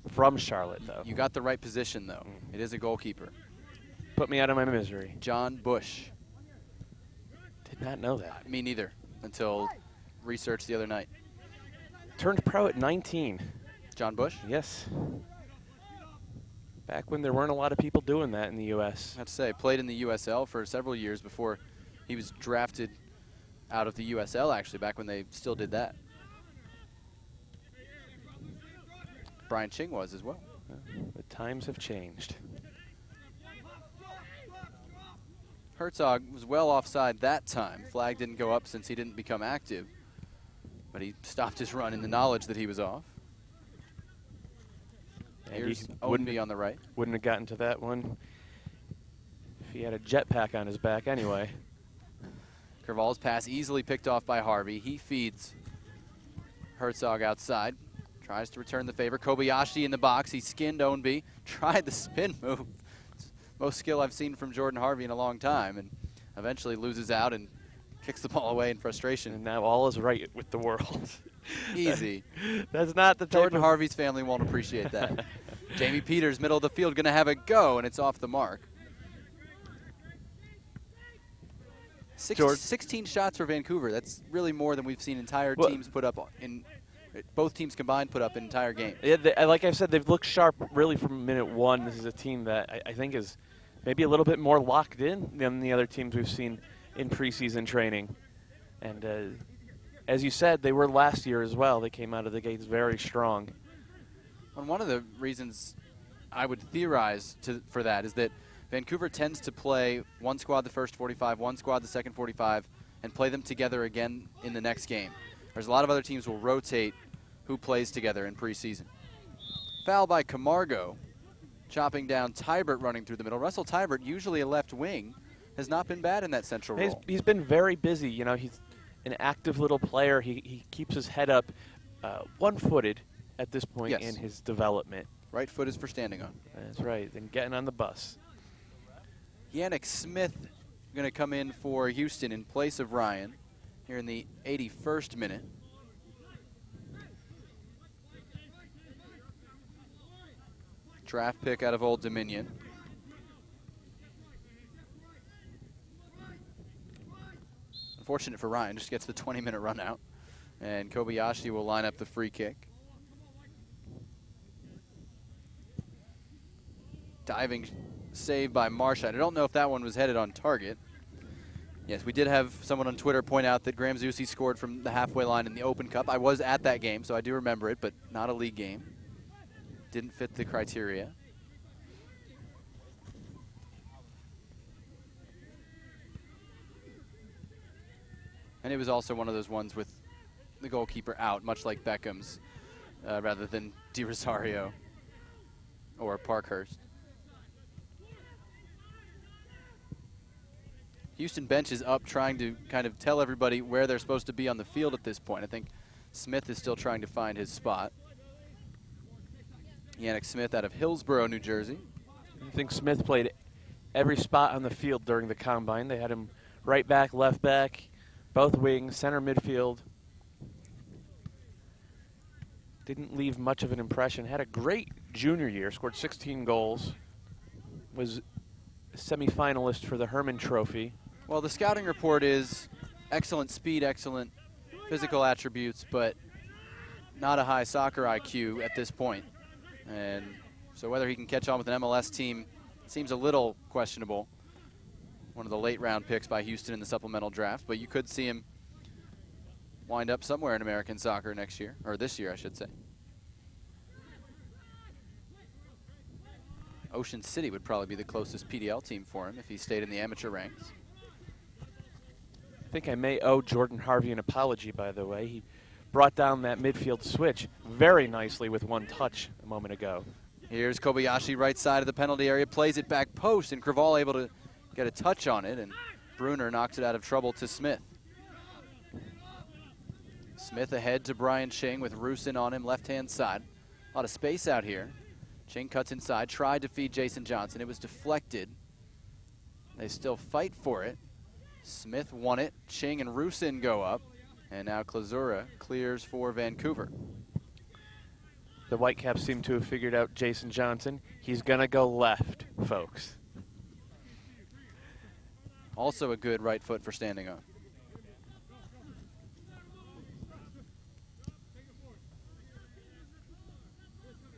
From Charlotte, though. You got the right position, though. It is a goalkeeper. Put me out of my misery. John Bush. Did not know that. Me neither, until research the other night. Turned pro at 19. John Bush? Yes. Back when there weren't a lot of people doing that in the U.S. I have to say, played in the USL for several years before he was drafted out of the USL, actually, back when they still did that. Brian Ching was as well. The times have changed. Herzog was well offside that time. Flag didn't go up since he didn't become active, but he stopped his run in the knowledge that he was off. Here's Ownby on the right. Wouldn't have gotten to that one if he had a jetpack on his back anyway. Carvalho's pass easily picked off by Harvey. He feeds Herzog outside. Tries to return the favor. Kobayashi in the box. He skinned Ownby. Tried the spin move. Most skill I've seen from Jordan Harvey in a long time, and eventually loses out and kicks the ball away in frustration. And now all is right with the world. Easy. That's not the type Jordan of Harvey's family won't appreciate that. Jamie Peters, middle of the field, going to have a go, and it's off the mark. 16 shots for Vancouver. That's really more than we've seen entire teams put up in both teams combined put up an entire game. Yeah, like I've said, they've looked sharp really from minute 1. This is a team that I think is maybe a little bit more locked in than the other teams we've seen in preseason training. And as you said, they were last year as well. They came out of the gates very strong. And one of the reasons I would theorize for that is that Vancouver tends to play one squad the first 45, one squad the second 45, and play them together again in the next game. Whereas a lot of other teams will rotate who plays together in preseason. Foul by Camargo, chopping down Tybert running through the middle. Russell Tybert, usually a left wing, has not been bad in that central role. He's been very busy. You know, he's an active little player. He keeps his head up, one-footed at this point in his development. Right foot is for standing on. That's right, and getting on the bus. Yannick Smith going to come in for Houston in place of Ryan here in the 81st minute. Draft pick out of Old Dominion. Unfortunate for Ryan, just gets the 20-minute run out. And Kobayashi will line up the free kick. Diving save by Marshall. I don't know if that one was headed on target. Yes, we did have someone on Twitter point out that Graham Zusi scored from the halfway line in the Open Cup. I was at that game, so I do remember it, but not a league game. Didn't fit the criteria. And it was also one of those ones with the goalkeeper out, much like Beckham's, rather than Di Rosario or Parkhurst. Houston bench is up trying to kind of tell everybody where they're supposed to be on the field at this point. I think Smith is still trying to find his spot. Yannick Smith out of Hillsborough, New Jersey. I think Smith played every spot on the field during the combine. They had him right back, left back, both wings, center, midfield. Didn't leave much of an impression. Had a great junior year, scored 16 goals. Was a semifinalist for the Herman Trophy. Well, the scouting report is excellent speed, excellent physical attributes, but not a high soccer IQ at this point. And so whether he can catch on with an MLS team seems a little questionable. One of the late round picks by Houston in the supplemental draft, but you could see him wind up somewhere in American soccer next year, or this year, I should say. Ocean City would probably be the closest PDL team for him if he stayed in the amateur ranks. I think I may owe Jordan Harvey an apology, by the way. He brought down that midfield switch very nicely with one touch a moment ago. Here's Kobayashi, right side of the penalty area, plays it back post, and Craval able to get a touch on it, and Bruner knocks it out of trouble to Smith. Smith ahead to Brian Ching with Rusin on him, left-hand side. A lot of space out here. Ching cuts inside, tried to feed Jason Johnson. It was deflected. They still fight for it. Smith won it. Ching and Rusin go up. And now Klazura clears for Vancouver. The Whitecaps seem to have figured out Jason Johnson. He's going to go left, folks. Also a good right foot for standing on.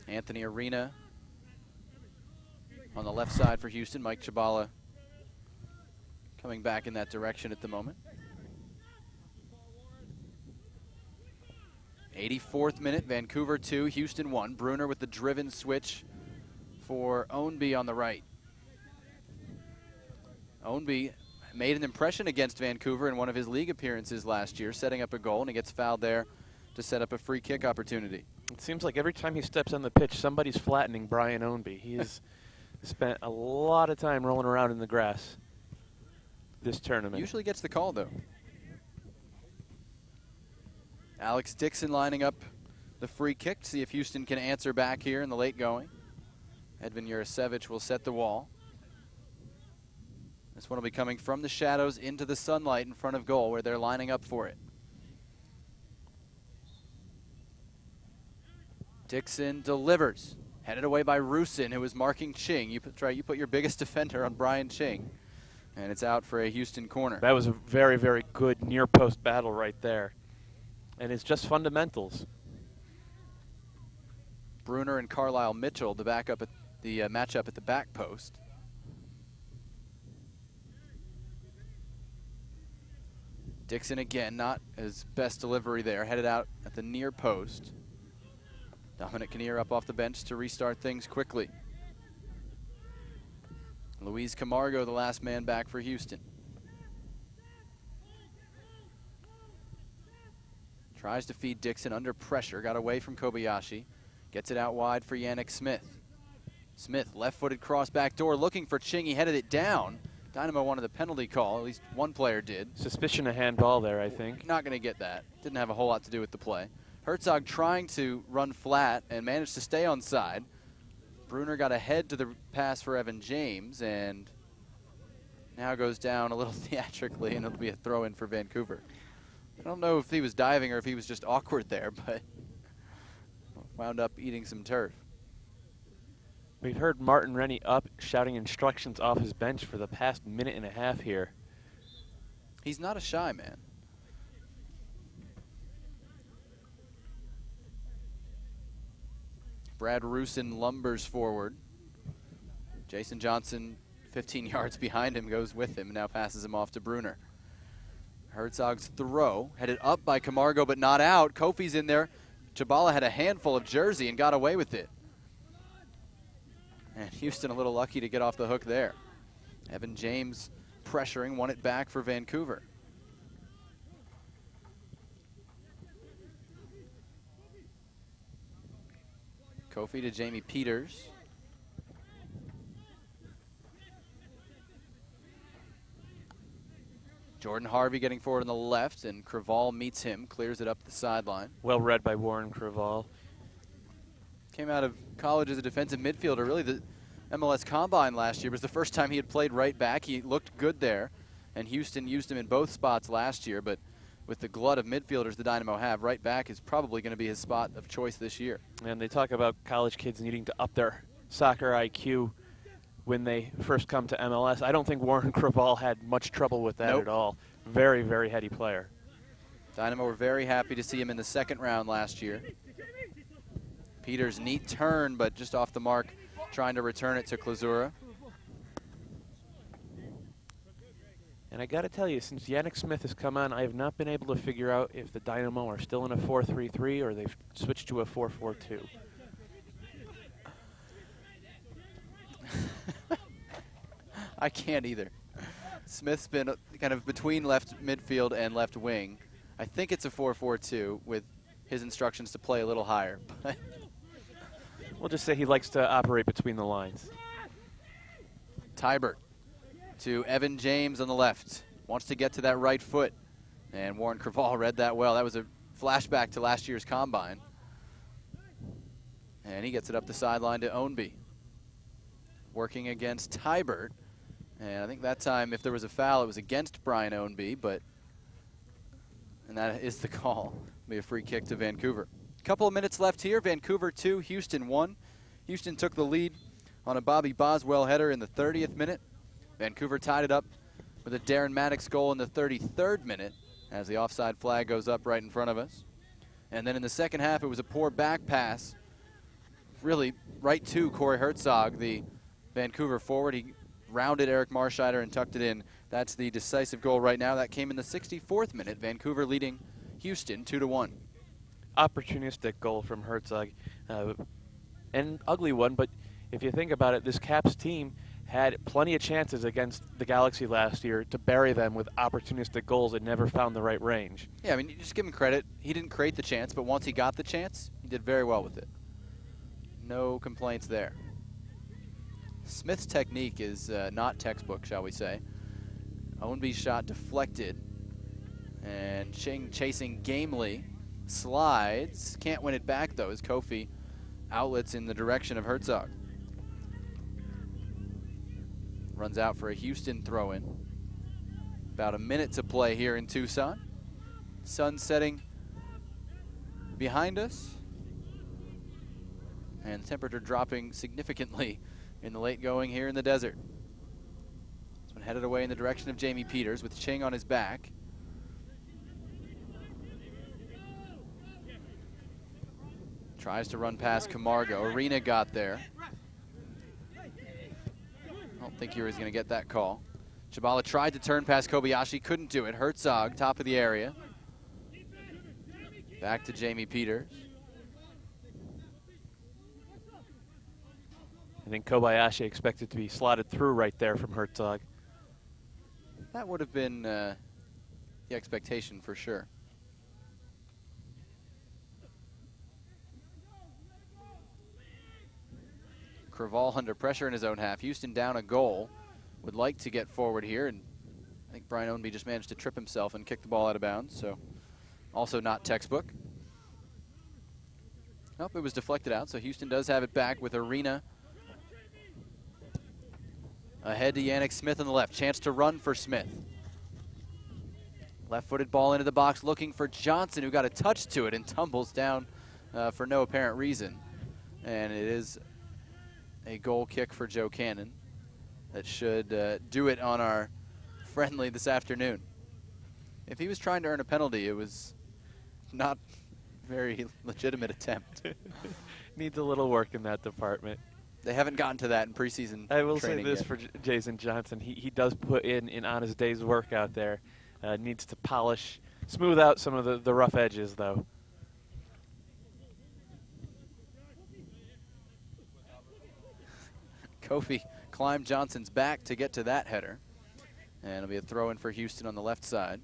Anthony Arena on the left side for Houston. Mike Chabala coming back in that direction at the moment. 84th minute, Vancouver 2, Houston 1. Bruner with the driven switch for Ownby on the right. Ownby made an impression against Vancouver in one of his league appearances last year, setting up a goal, and he gets fouled there to set up a free kick opportunity. It seems like every time he steps on the pitch, somebody's flattening Brian Ownby. He's spent a lot of time rolling around in the grass this tournament. Usually gets the call, though. Alex Dixon lining up the free kick to see if Houston can answer back here in the late going. Edvin Jurasevich will set the wall. This one will be coming from the shadows into the sunlight in front of goal where they're lining up for it. Dixon delivers. Headed away by Rusin, who is marking Ching. You put your biggest defender on Brian Ching. And it's out for a Houston corner. That was a very, very good near-post battle right there. And it's just fundamentals. Bruner and Carlisle Mitchell, the backup at the matchup at the back post. Dixon again, not his best delivery there. Headed out at the near post. Dominic Kinnear up off the bench to restart things quickly. Luis Camargo, the last man back for Houston. Tries to feed Dixon under pressure. Got away from Kobayashi. Gets it out wide for Yannick Smith. Smith, left-footed cross back door, looking for Ching. He headed it down. Dynamo wanted the penalty call. At least one player did. Suspicion of handball there, I think. Not going to get that. Didn't have a whole lot to do with the play. Herzog trying to run flat and managed to stay on side. Bruner got ahead to the pass for Evan James and now goes down a little theatrically, and it'll be a throw-in for Vancouver. I don't know if he was diving or if he was just awkward there, but wound up eating some turf. We've heard Martin Rennie up shouting instructions off his bench for the past minute and a half here. He's not a shy man. Brad Rusin lumbers forward. Jason Johnson, 15 yards behind him, goes with him and now passes him off to Bruner. Herzog's throw, headed up by Camargo but not out. Kofi's in there. Chabala had a handful of jersey and got away with it. And Houston a little lucky to get off the hook there. Evan James pressuring, won it back for Vancouver. Kofi to Jamie Peters. Jordan Harvey getting forward on the left, and Creval meets him, clears it up the sideline. Well read by Warren Creval. Came out of college as a defensive midfielder. Really, the MLS Combine last year was the first time he had played right back. He looked good there, and Houston used him in both spots last year, but with the glut of midfielders the Dynamo have, right back is probably going to be his spot of choice this year. And they talk about college kids needing to up their soccer IQ when they first come to MLS. I don't think Warren Creval had much trouble with that at all. Very, very heady player. Dynamo were very happy to see him in the second round last year. Peters' neat turn, but just off the mark, trying to return it to Klazura. And I got to tell you, since Yannick Smith has come on, I have not been able to figure out if the Dynamo are still in a 4-3-3 or they've switched to a 4-4-2. I can't either. Smith's been kind of between left midfield and left wing. I think it's a 4-4-2 with his instructions to play a little higher. But we'll just say he likes to operate between the lines. Tybert to Evan James on the left. Wants to get to that right foot. And Warren Creval read that well. That was a flashback to last year's Combine. And he gets it up the sideline to Ownby. Working against Tybert. And I think that time, if there was a foul, it was against Brian Ownby, and that is the call. It'll be a free kick to Vancouver. Couple of minutes left here. Vancouver 2, Houston 1. Houston took the lead on a Bobby Boswell header in the 30th minute. Vancouver tied it up with a Darren Maddox goal in the 33rd minute as the offside flag goes up right in front of us. And then in the second half, it was a poor back pass, really right to Corey Herzog, the Vancouver forward. He rounded Eric Marscheider and tucked it in. That's the decisive goal right now. That came in the 64th minute. Vancouver leading Houston 2-1. Opportunistic goal from Herzog. An ugly one, but if you think about it, this Caps team had plenty of chances against the Galaxy last year to bury them with opportunistic goals and never found the right range. Yeah, I mean, you just give him credit. He didn't create the chance, but once he got the chance, he did very well with it. No complaints there. Smith's technique is not textbook, shall we say. Ownby's shot deflected. And Ching chasing gamely. Slides. Can't win it back, though, as Kofi outlets in the direction of Herzog. Runs out for a Houston throw-in. About a minute to play here in Tucson. Sun setting behind us. And the temperature dropping significantly in the late going here in the desert. This one headed away in the direction of Jamie Peters with Ching on his back. Tries to run past Camargo. Arena got there. I don't think he was going to get that call. Chabala tried to turn past Kobayashi, couldn't do it. Herzog, top of the area. Back to Jamie Peters. I think Kobayashi expected to be slotted through right there from Herzog. That would have been the expectation for sure. Creval under pressure in his own half. Houston down a goal. Would like to get forward here, and I think Brian Ownby just managed to trip himself and kick the ball out of bounds, so also not textbook. Nope, it was deflected out, so Houston does have it back with Arena ahead to Yannick Smith on the left. Chance to run for Smith. Left-footed ball into the box looking for Johnson, who got a touch to it and tumbles down for no apparent reason. And it is a goal kick for Joe Cannon that should do it on our friendly this afternoon. If he was trying to earn a penalty, it was not a very legitimate attempt. Needs a little work in that department. They haven't gotten to that in preseason. I will say training this yet. for Jason Johnson. He does put in an honest day's work out there. Needs to polish, smooth out some of the rough edges, though. Kofi climbed Johnson's back to get to that header. And it'll be a throw-in for Houston on the left side.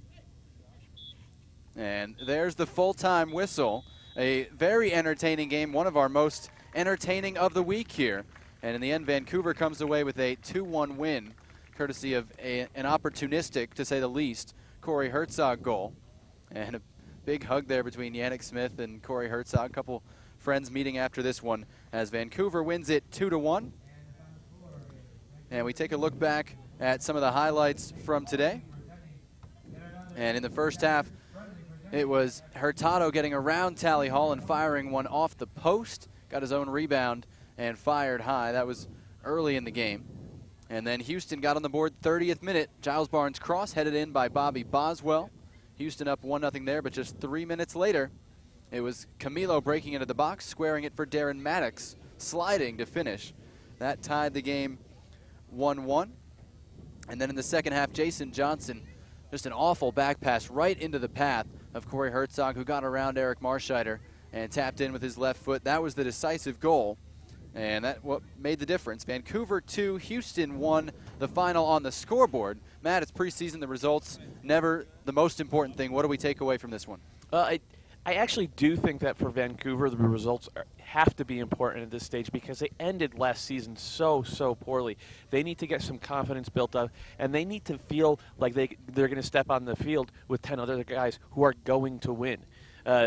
And there's the full-time whistle. A very entertaining game, one of our most entertaining of the week here. And in the end, Vancouver comes away with a 2-1 win, courtesy of an opportunistic, to say the least, Corey Herzog goal. And a big hug there between Yannick Smith and Corey Herzog. A couple friends meeting after this one as Vancouver wins it 2-1. And we take a look back at some of the highlights from today. And in the first half, it was Hurtado getting around Tally Hall and firing one off the post. Got his own rebound and fired high. That was early in the game. And then Houston got on the board 30th minute. Giles Barnes cross headed in by Bobby Boswell. Houston up 1-0 there, but just 3 minutes later, it was Camilo breaking into the box, squaring it for Darren Maddox, sliding to finish. That tied the game 1-1. And then in the second half, Jason Johnson, just an awful back pass right into the path of Corey Herzog, who got around Eric Marscheider and tapped in with his left foot. That was the decisive goal, and that what made the difference. Vancouver 2, Houston 1, the final on the scoreboard. Matt, it's preseason. The results never the most important thing. What do we take away from this one? I actually do think that for Vancouver, the results have to be important at this stage because they ended last season so poorly. They need to get some confidence built up, and they need to feel like they're going to step on the field with 10 other guys who are going to win.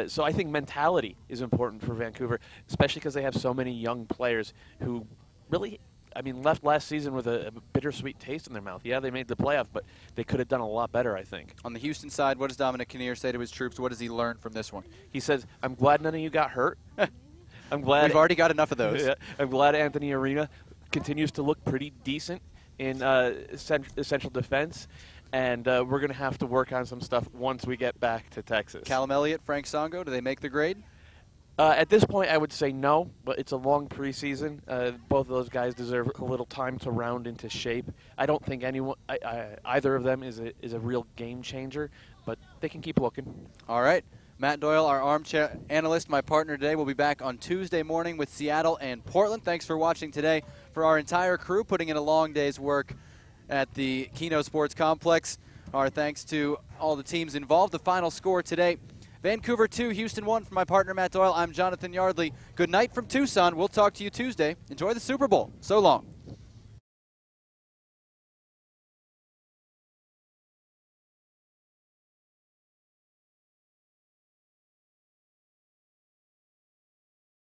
So I think mentality is important for Vancouver, especially because they have so many young players who really, left last season with a bittersweet taste in their mouth. Yeah, they made the playoff, but they could have done a lot better, I think. On the Houston side, what does Dominic Kinnear say to his troops? What does he learn from this one? He says, I'm glad none of you got hurt. I'm glad we've already got enough of those. Yeah, I'm glad Anthony Arena continues to look pretty decent in central defense. And we're going to have to work on some stuff once we get back to Texas. Callum Elliott, Frank Songo, do they make the grade? At this point, I would say no, but it's a long preseason. Both of those guys deserve a little time to round into shape. I don't think either of them is a real game changer, but they can keep looking. All right. Matt Doyle, our armchair analyst, my partner today, will be back on Tuesday morning with Seattle and Portland. Thanks for watching today. For our entire crew, putting in a long day's work at the Kino Sports Complex. Our thanks to all the teams involved. The final score today, Vancouver 2, Houston 1. For my partner, Matt Doyle, I'm Jonathan Yardley. Good night from Tucson. We'll talk to you Tuesday. Enjoy the Super Bowl. So long.